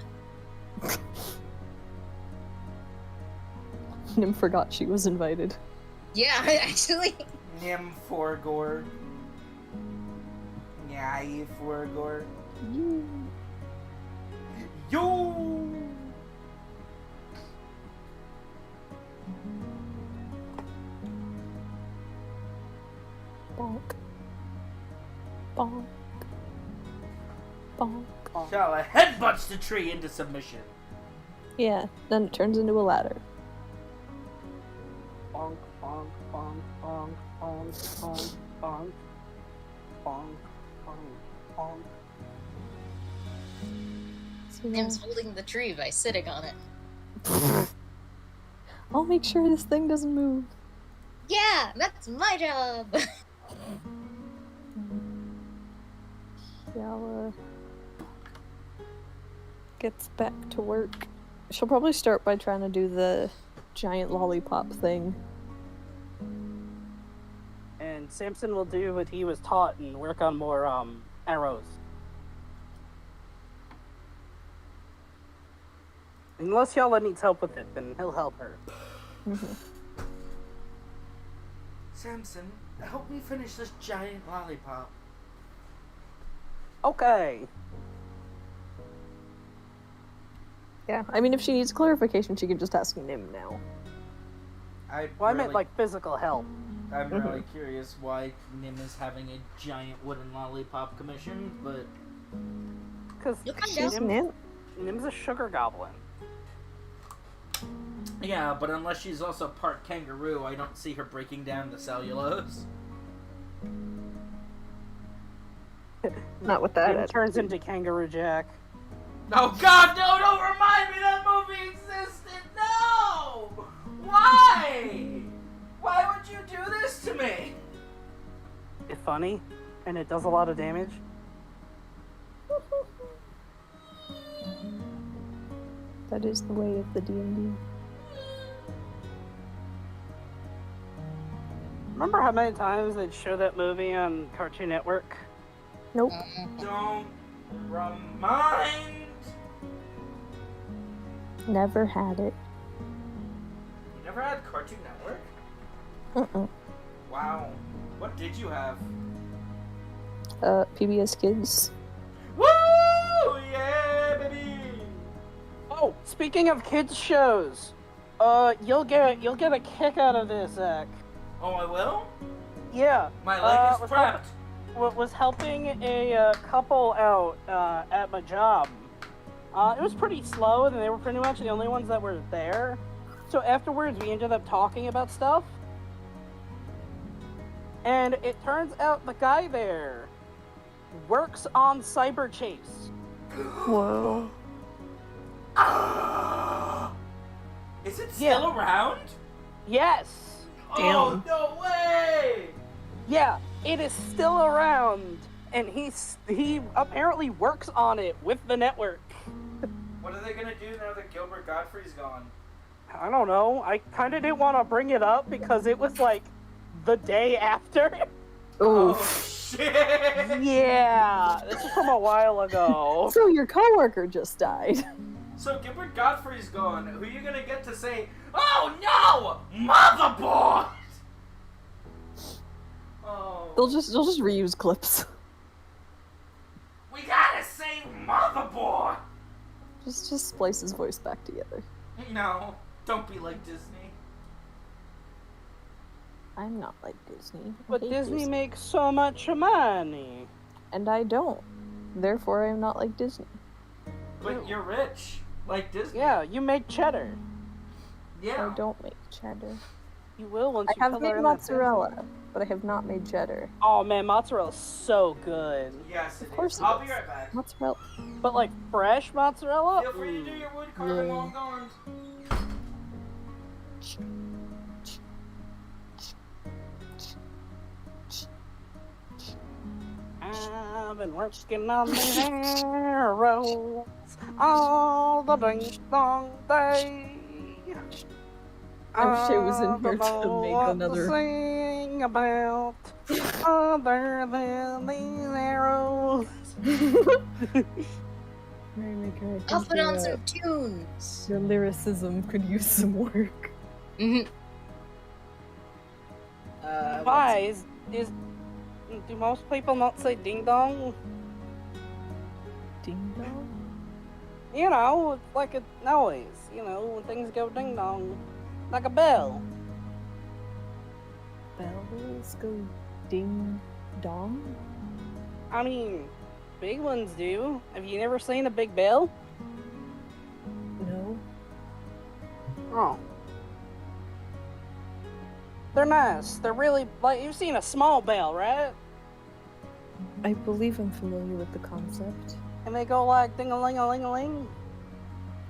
Nim forgot she was invited. Yeah, actually. Nim Forgor. Nyai Forgor. Yo! Bonk. Bonk. Bonk. Shala headbutts the tree into submission. Yeah, then it turns into a ladder. Bonk, bonk, bonk, bonk, bonk, bonk, bonk, bonk, bonk, bonk. So, Nim's holding the tree by sitting on it. I'll make sure this thing doesn't move. Yeah, that's my job. Yala gets back to work. She'll probably start by trying to do the giant lollipop thing. And Samson will do what he was taught and work on more arrows. Unless Yala needs help with it, then he'll help her. Samson, help me finish this giant lollipop. Okay. Yeah, I mean, if she needs clarification, she can just ask Nim now. Well, I meant like physical help. I'm really curious why Nim is having a giant wooden lollipop commission, but Because You'll find out. Nim? Nim's a sugar goblin. yeah, but unless she's also part kangaroo, I don't see her breaking down the cellulose. Not with that. Nim turns into Kangaroo Jack. Oh God, no! Don't remind me that movie existed. No! Why? Why would you do this to me? It's funny, and it does a lot of damage. That is the way of the D&D. Remember how many times they'd show that movie on Cartoon Network? Nope. Don't remind. Never had it. You never had Cartoon Network? Wow. What did you have? PBS Kids. Woo! Yeah, baby. Oh, speaking of kids shows, you'll get a kick out of this, Zach. Oh, I will? Yeah. My leg is was prepped. was helping a couple out at my job. It was pretty slow, and they were pretty much the only ones that were there. So afterwards, we ended up talking about stuff. And it turns out the guy there works on Cyber Chase. Whoa. Is it still around? Yes. Oh, no way! Yeah, it is still around, and he apparently works on it with the network. What are they gonna do now that Gilbert Godfrey's gone? I don't know. I kind of didn't want to bring it up because it was like the day after. Oh, Oof. shit! Yeah, this is from a while ago. So your coworker just died. So Gilbert Godfrey's gone. Who are you gonna get to say, "Oh no, motherboard"? Oh. They'll just reuse clips. We gotta say motherboard. Just splice his voice back together. No, don't be like Disney. I'm not like Disney. I But hate Disney makes so much money. And I don't. Therefore, I'm not like Disney. But you're rich, like Disney. Yeah, you make cheddar. Yeah. I don't make cheddar. You will once I you have color made in that mozzarella, pencil. but I have not made cheddar. Oh man, mozzarella's so good. Yes, it Of course is. it I'll is. be right back. Mozzarella. But like fresh mozzarella? Feel free to do your wood carving while I'm gone. I've been working on these arrows all the ding dong day. I wish I was in here to don't know make what another- to sing about other than these arrows. Merrymaker, I I'll think put on your, some tunes. your lyricism could use some work. Mm-hmm. Why is do most people not say ding dong? Ding dong? You know, it's like a noise. You know, when things go ding dong, like a bell. Bells go ding dong? I mean, big ones do. Have you never seen a big bell? No. Oh. They're nice. They're really, like, you've seen a small bell, right? I believe I'm familiar with the concept. And they go like ding-a-ling-a-ling-a-ling.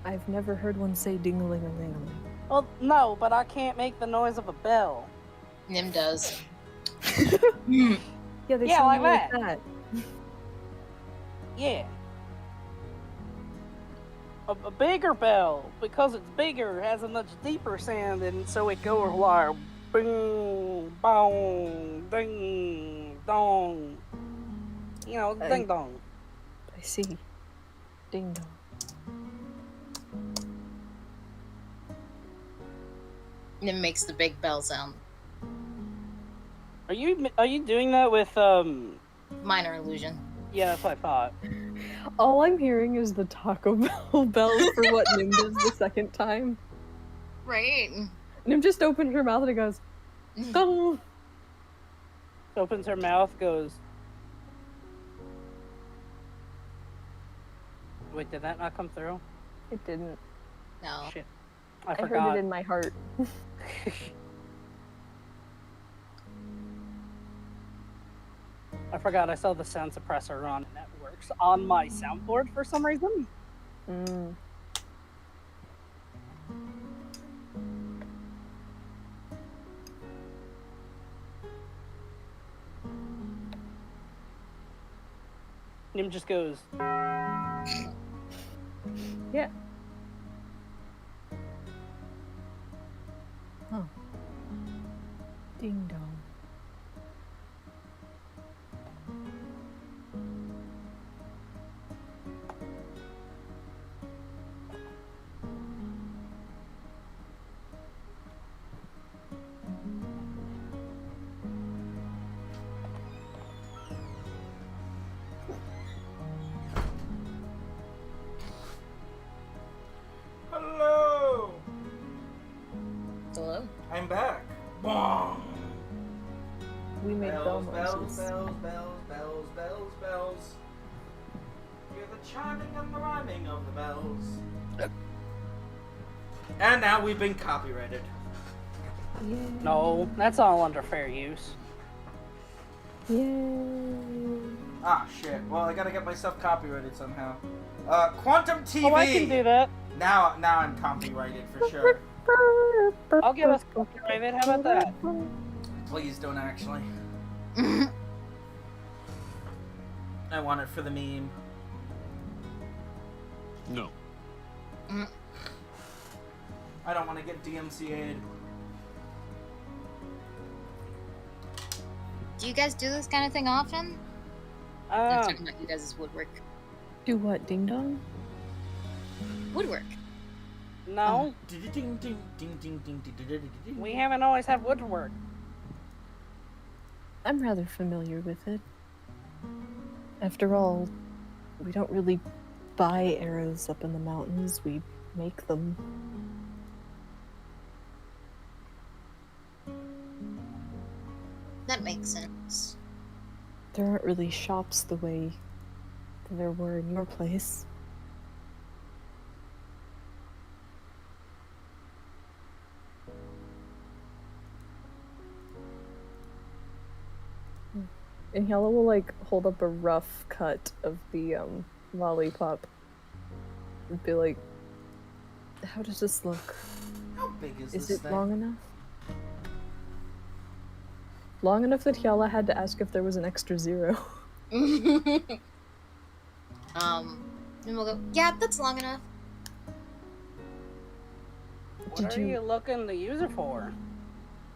I've never heard one say ding-a-ling-a-ling-a-ling. Well, no, but I can't make the noise of a bell. Nim does. Yeah, they Yeah, sound like more that. like that. Yeah. A bigger bell, because it's bigger, has a much deeper sound, and so it goes like boom, boom, ding, dong. You know, ding dong. I see. Ding dong. Nim makes the big bell sound. Are you doing that with Minor illusion. Yeah, that's what I thought. All I'm hearing is the Taco Bell bells for what Nim does the second time. Right. Nim just opens her mouth and it goes, gong. Opens her mouth, goes. Wait, did that not come through? It didn't. No. Shit. I forgot. heard it in my heart. I forgot I saw the sound suppressor on, and that works on my soundboard for some reason. Mm. Nim just goes. Yeah. Huh. Ding dong. Hello. Hello? I'm back. Bong. We made bell Bells, noises. bells, bells, bells, bells, bells. Hear the chiming and the rhyming of the bells. And now we've been copyrighted. Yay. No, that's all under fair use. Yay. Ah, shit. Well, I gotta get myself copyrighted somehow. Quantum TV. Oh, I can do that. Now I'm copyrighted for sure. I'll get us copyrighted. How about that? Please don't actually. I want it for the meme. No. I don't want to get DMCA'd. Do you guys do this kind of thing often? I'm Um, talking about you guys' woodwork. Do what, ding dong? Woodwork. no, we haven't always had woodwork. I'm rather familiar with it. After all, we don't really buy arrows up in the mountains, we make them. That makes sense. There aren't really shops the way there were in your place. And Yellow will like hold up a rough cut of the lollipop and be like, how does this look? How big is Is this it thing? long enough? Long enough that Hyala had to ask if there was an extra zero. Then we'll go, yeah, that's long enough. What Did are you- you looking to use it for?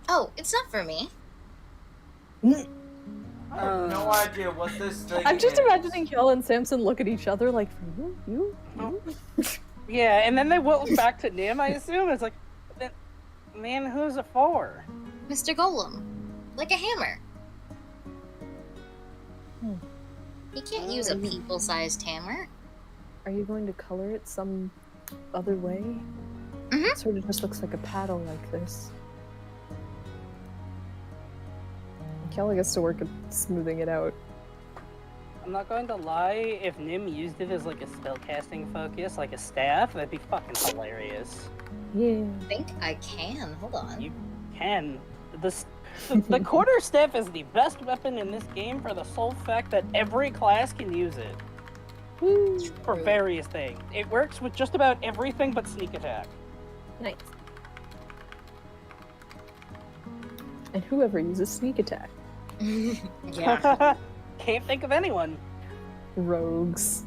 Oh, it's not for me. I have no idea what this thing I'm just is. imagining Hyala and Samson look at each other like, for you? Yeah, and then they will back to Nim, I assume. It's like, man, who's it for? Mr. Golem. Like a hammer. Hmm. You can't use a people-sized hammer. Are you going to color it some other way? Mhm. It sort of just looks like a paddle like this. Hyala gets to work at smoothing it out. I'm not going to lie, if Nim used it as like a spellcasting focus, like a staff, that'd be fucking hilarious. Yeah. I think I can. Hold on. You can. The quarterstaff is the best weapon in this game for the sole fact that every class can use it. Woo. For various things. It works with just about everything but sneak attack. Nice. And whoever uses sneak attack. Yeah. Can't think of anyone. Rogues.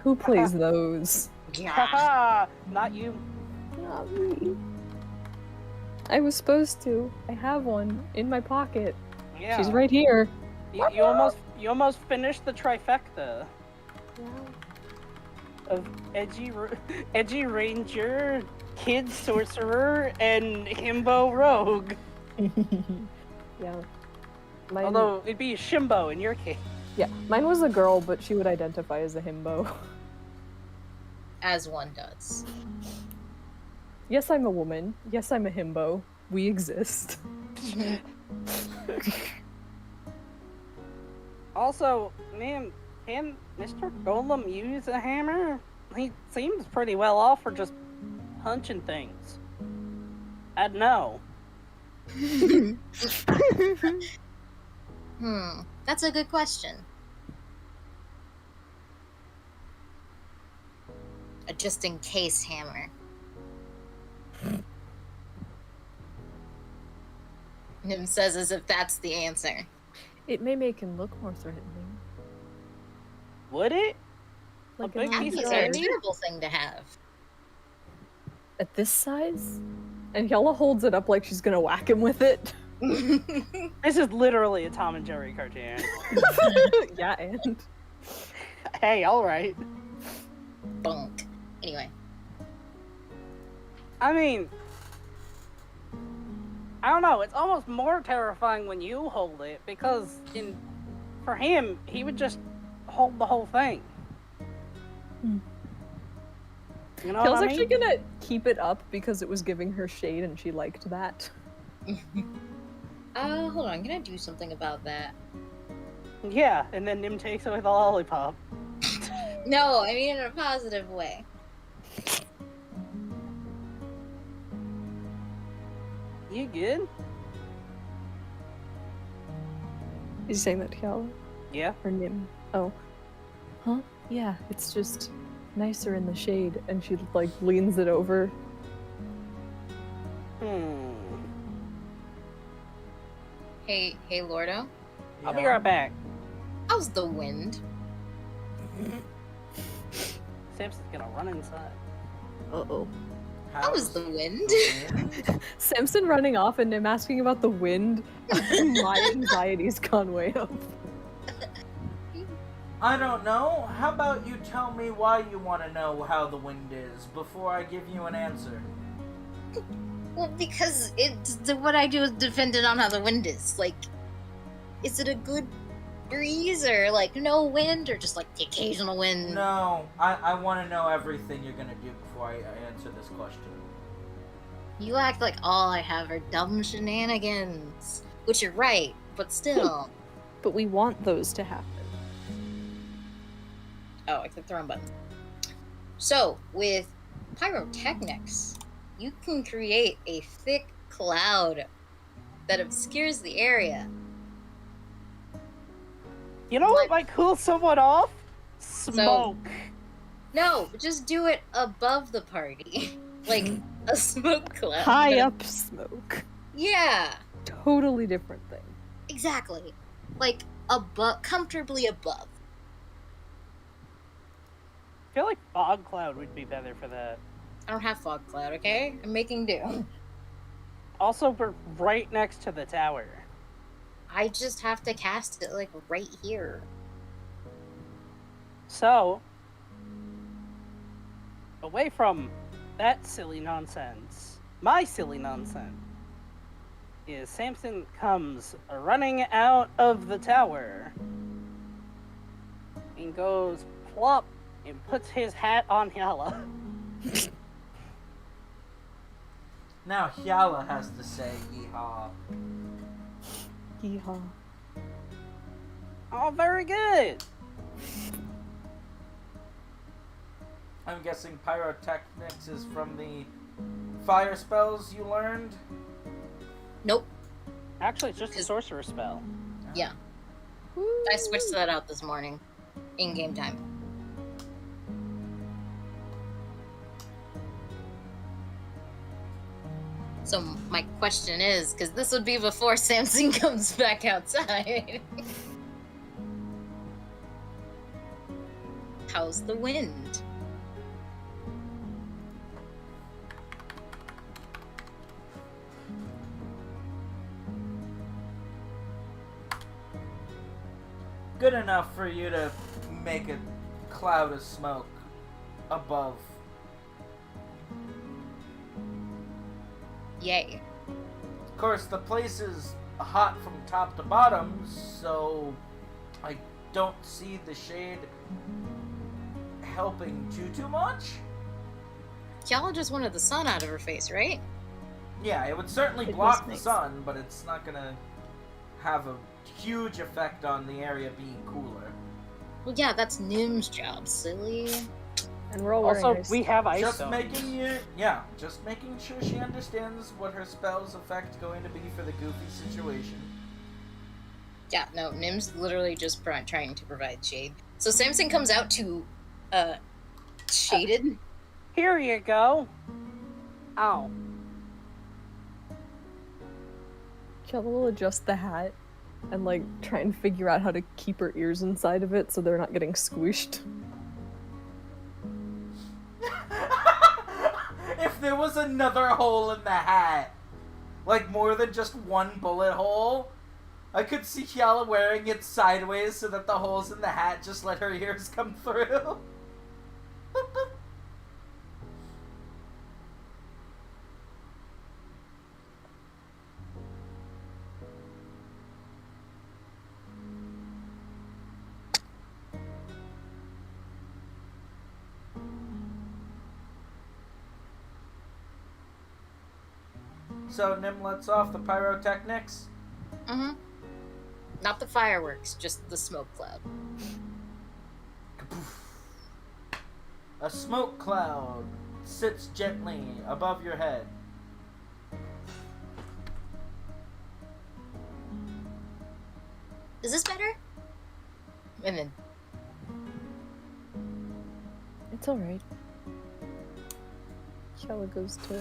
Who plays those? Yeah. Haha, not you. Not me. I was supposed to. I have one in my pocket. Yeah. She's right here. You almost finished the trifecta of edgy ranger, kid sorcerer, and himbo rogue. Yeah. Mine, Although it'd be Shimbo in your case. yeah, mine was a girl, but she would identify as a himbo. As one does. Yes, I'm a woman. Yes, I'm a himbo. We exist. Also, man, can Mr. Golem use a hammer? He seems pretty well off for just punching things. I'd know. That's a good question. A just in case hammer. Nim says as if that's the answer. It may make him look more threatening. Would it? Like big an piece These of are a iron? terrible thing to have. at this size? And Hyala holds it up like she's gonna whack him with it. This is literally a Tom and Jerry cartoon. Yeah, and Hey, alright. Bonk. Anyway. I mean, I don't know, it's almost more terrifying when you hold it, because for him, he would just hold the whole thing. Hmm. You know Hyala's what I mean? actually gonna keep it up because it was giving her shade and she liked that. Hold on, I'm gonna do something about that. Yeah, and then Nim takes away the lollipop. No, I mean in a positive way. You good? Is you saying that to Hyala? Yeah. Or Nim? Oh. Huh? Yeah, it's just nicer in the shade. And she, like, leans it over. Hey, Lordo. I'll be right back. How's the wind? Samson's gonna run inside. Uh-oh. How's the wind? Samson running off and Nim asking about the wind. My anxiety's gone way up. I don't know. How about you tell me why you want to know how the wind is before I give you an answer? Well, because what I do is dependent on how the wind is. Like, is it a good breeze or like no wind or just like the occasional wind? No, I want to know everything you're gonna do before I answer this question. You act like all I have are dumb shenanigans. Which you're right. but still. But we want those to happen. Oh, I clicked the wrong button. So, with pyrotechnics, you can create a thick cloud that obscures the area. You know what might cool someone off? Smoke. No, just do it above the party. Like a smoke cloud. High up smoke. Yeah, Totally different thing. exactly. Like above, comfortably above. I feel like fog cloud would be better for that. I don't have fog cloud, okay? I'm making do. Also, we're right next to the tower. I just have to cast it like right here. So, away from that silly nonsense, my silly nonsense is Samson comes running out of the tower and goes plop and puts his hat on Hyala. Now Hyala has to say yeehaw. Yeehaw. Oh, very good. I'm guessing pyrotechnics is from the fire spells you learned? Nope. Actually, it's just a sorcerer spell. Yeah. I switched that out this morning. In game time. So my question is, because this would be before Samson comes back outside. How's the wind? Good enough for you to make a cloud of smoke above. Yay. Of course, the place is hot from top to bottom, so I don't see the shade helping too much. Y'all just wanted the sun out of her face, right? Yeah, it would certainly It block was the nice. sun, but it's not gonna have a huge effect on the area being cooler. Well, yeah, that's Nim's job, silly. And we're all wearing Also, ice. we have ice Just stones. just making sure she understands what her spell's effect going to be for the goofy situation. Yeah, no, Nim's literally just trying to provide shade. So Samson comes out to, shaded. Here you go. Ow. Kella will adjust the hat and like try and figure out how to keep her ears inside of it so they're not getting squished. If there was another hole in the hat, like more than just one bullet hole, I could see Hyala wearing it sideways so that the holes in the hat just let her ears come through. Boop, boop. So Nim lets off the pyrotechnics. Mm-hmm. Not the fireworks, just the smoke cloud. A smoke cloud sits gently above your head. Is this better? And then, It's alright. Kella goes to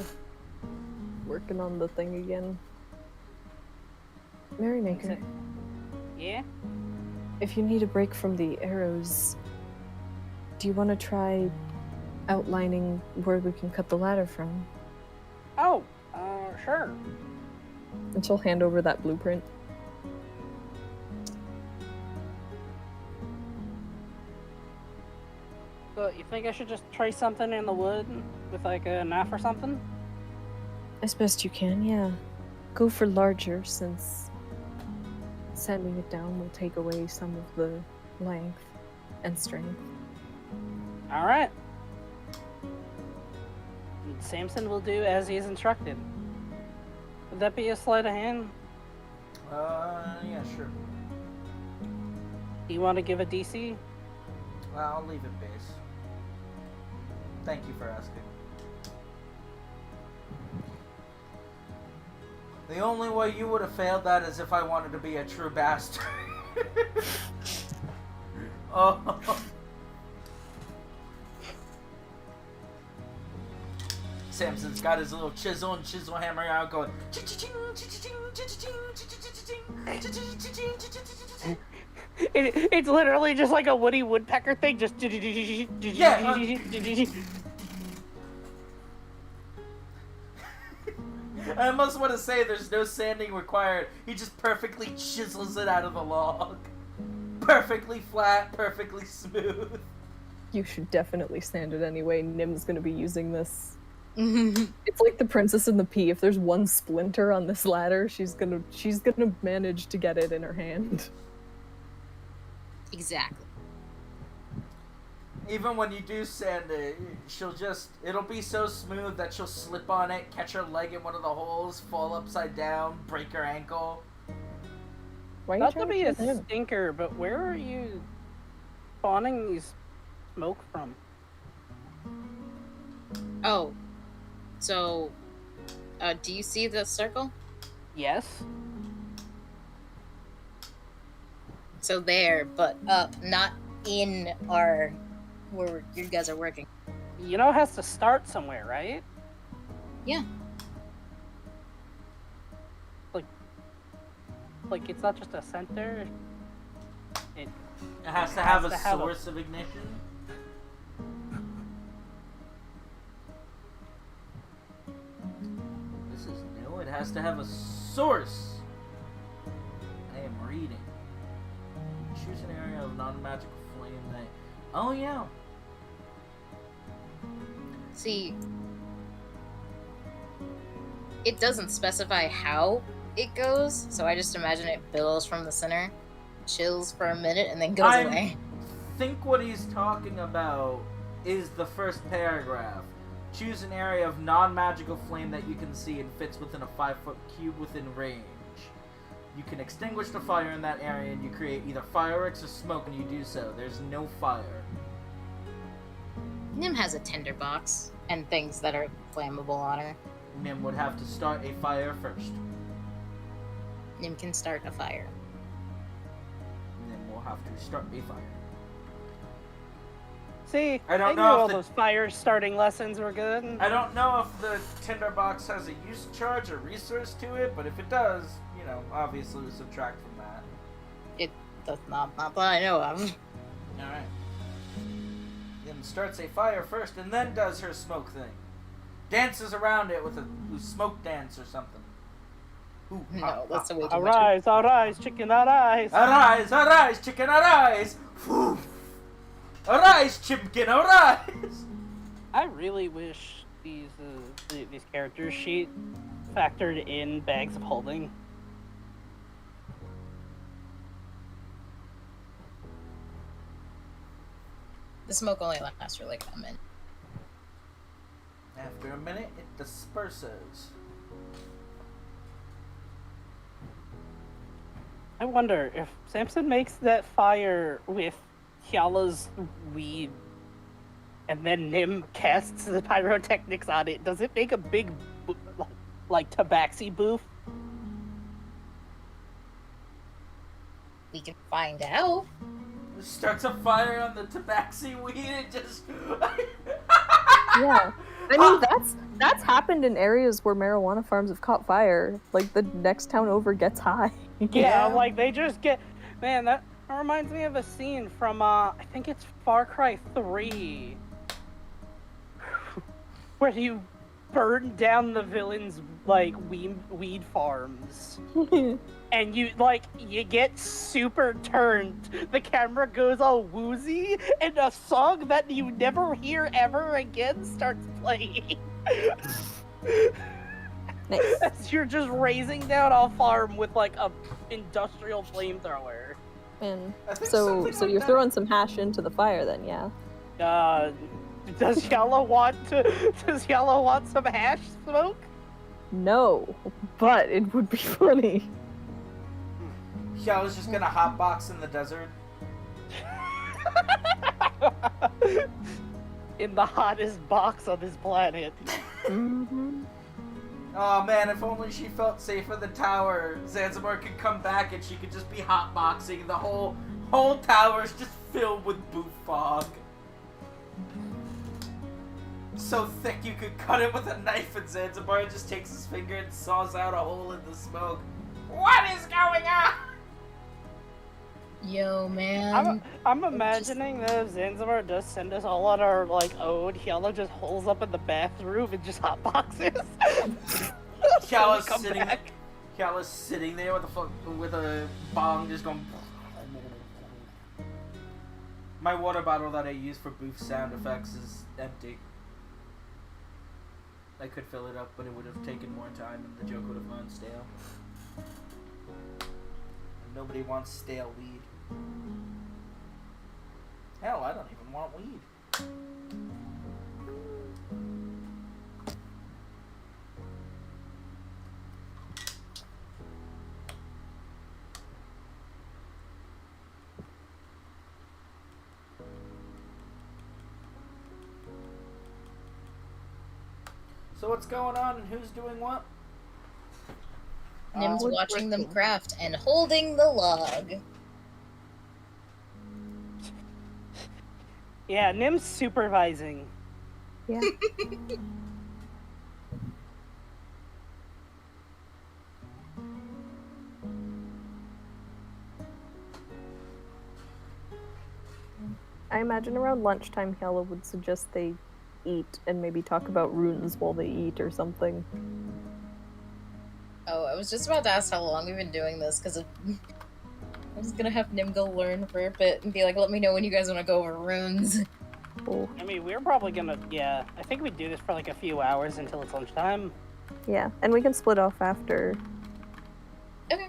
working on the thing again. Merrymaker, Yeah? if you need a break from the arrows, do you want to try outlining where we can cut the ladder from? Oh, sure. And she'll hand over that blueprint. So you think I should just trace something in the wood with like a knife or something? As best you can, yeah. Go for larger, since sanding it down will take away some of the length and strength. All right. And Samson will do as he is instructed. Would that be a sleight of hand? Yeah, sure. Do you want to give a DC? Well, I'll leave it base. Thank you for asking. The only way you would have failed that is if I wanted to be a true bastard. Oh. Samson's got his little chisel and chisel hammer out going. It's literally just like a Woody Woodpecker thing, just Yeah. I almost want to say there's no sanding required. He just perfectly chisels it out of the log. Perfectly flat, perfectly smooth. You should definitely sand it anyway. Nim's gonna be using this. It's like the Princess and the Pea. If there's one splinter on this ladder, she's gonna manage to get it in her hand. Exactly. Even when you do sand it, it'll be so smooth that she'll slip on it, catch her leg in one of the holes, fall upside down, break her ankle. Why are you Not to trying be a kill him? stinker, but where are you spawning these smoke from? Oh, so, do you see the circle? Yes. So there, but up, not in our where you guys are working. You know it has to start somewhere, right? Yeah. Like it's not just a center. It has to have a source of ignition. This is new. It has to have a source. I am reading. Choose an area of non-magical flame that... Oh, yeah. See, it doesn't specify how it goes, so I just imagine it billows from the center, chills for a minute, and then goes away. I think what he's talking about is the first paragraph. Choose an area of non-magical flame that you can see and fits within a 5-foot cube within range. You can extinguish the fire in that area and you create either fireworks or smoke when you do so. There's no fire. Nim has a tinderbox and things that are flammable on her. Nim would have to start a fire first. Nim can start a fire. Nim will have to start a fire. See, I don't knew know if all the- those fire starting lessons were good. I don't know if the tinderbox has a use charge or resource to it, but if it does, you know, obviously we subtract from that. That's not that I know of. Alright. Nim starts a fire first and then does her smoke thing. Dances around it with a smoke dance or something. Ooh, No, that's a way too much. Arise, arise, chicken, arise. Arise, arise, chicken, arise! Whew. Arise, chicken, arise! I really wish these character sheet factored in bags of holding. The smoke only lasts for like a minute. After a minute, it disperses. I wonder if Samson makes that fire with Hyala's weed and then Nim casts the pyrotechnics on it, does it make a big like tabaxi boof? We can find out. Starts a fire on the tabaxi weed and just... Yeah. I mean, that's happened in areas where marijuana farms have caught fire. Like, the next town over gets high. Yeah, like they just get... Man, that reminds me of a scene from, I think it's Far Cry 3. Where you burn down the villains, like, weed farms. And you get super turned. The camera goes all woozy, and a song that you never hear ever again starts playing. Nice. As you're just raising down a farm with like a industrial flamethrower. And I think so something like you're that- throwing some hash into the fire then, yeah. Does Yellow want some hash smoke? No, but it would be funny. I was just gonna hotbox in the desert. In the hottest box on this planet. Mm-hmm. Oh man, if only she felt safe in the tower, Zanzibar could come back and she could just be hotboxing. The whole tower's just filled with boof fog. So thick you could cut it with a knife, and Zanzibar just takes his finger and saws out a hole in the smoke. What is going on? Yo, man. I'm imagining that if Zanzibar does send us all on our, like, ode, Hyala just holes up in the bathroom and just hotboxes. Hyala's sitting there with a bong just going... My water bottle that I use for boof sound effects is empty. I could fill it up, but it would have taken more time and the joke would have gone stale. And nobody wants stale weed. Hell, I don't even want weed. So what's going on and who's doing what? Nim's watching them craft and holding the log. Yeah, Nim's supervising. Yeah. I imagine around lunchtime, Hyala would suggest they eat and maybe talk about runes while they eat or something. Oh, I was just about to ask how long we've been doing this, because I was gonna have Nim go learn for a bit and be like, let me know when you guys want to go over runes. Cool. I mean, we're probably gonna, yeah, I think we do this for like a few hours until it's lunchtime. Yeah, and we can split off after. Okay.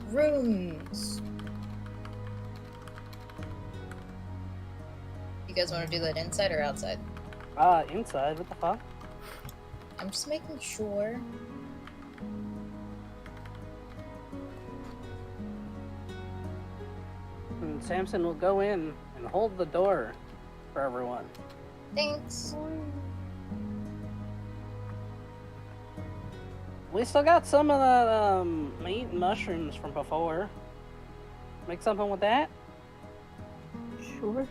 Runes. You guys want to do that inside or outside? Inside, what the fuck? I'm just making sure. And Samson will go in and hold the door for everyone. Thanks. We still got some of that, meat and mushrooms from before. Make something with that? Sure.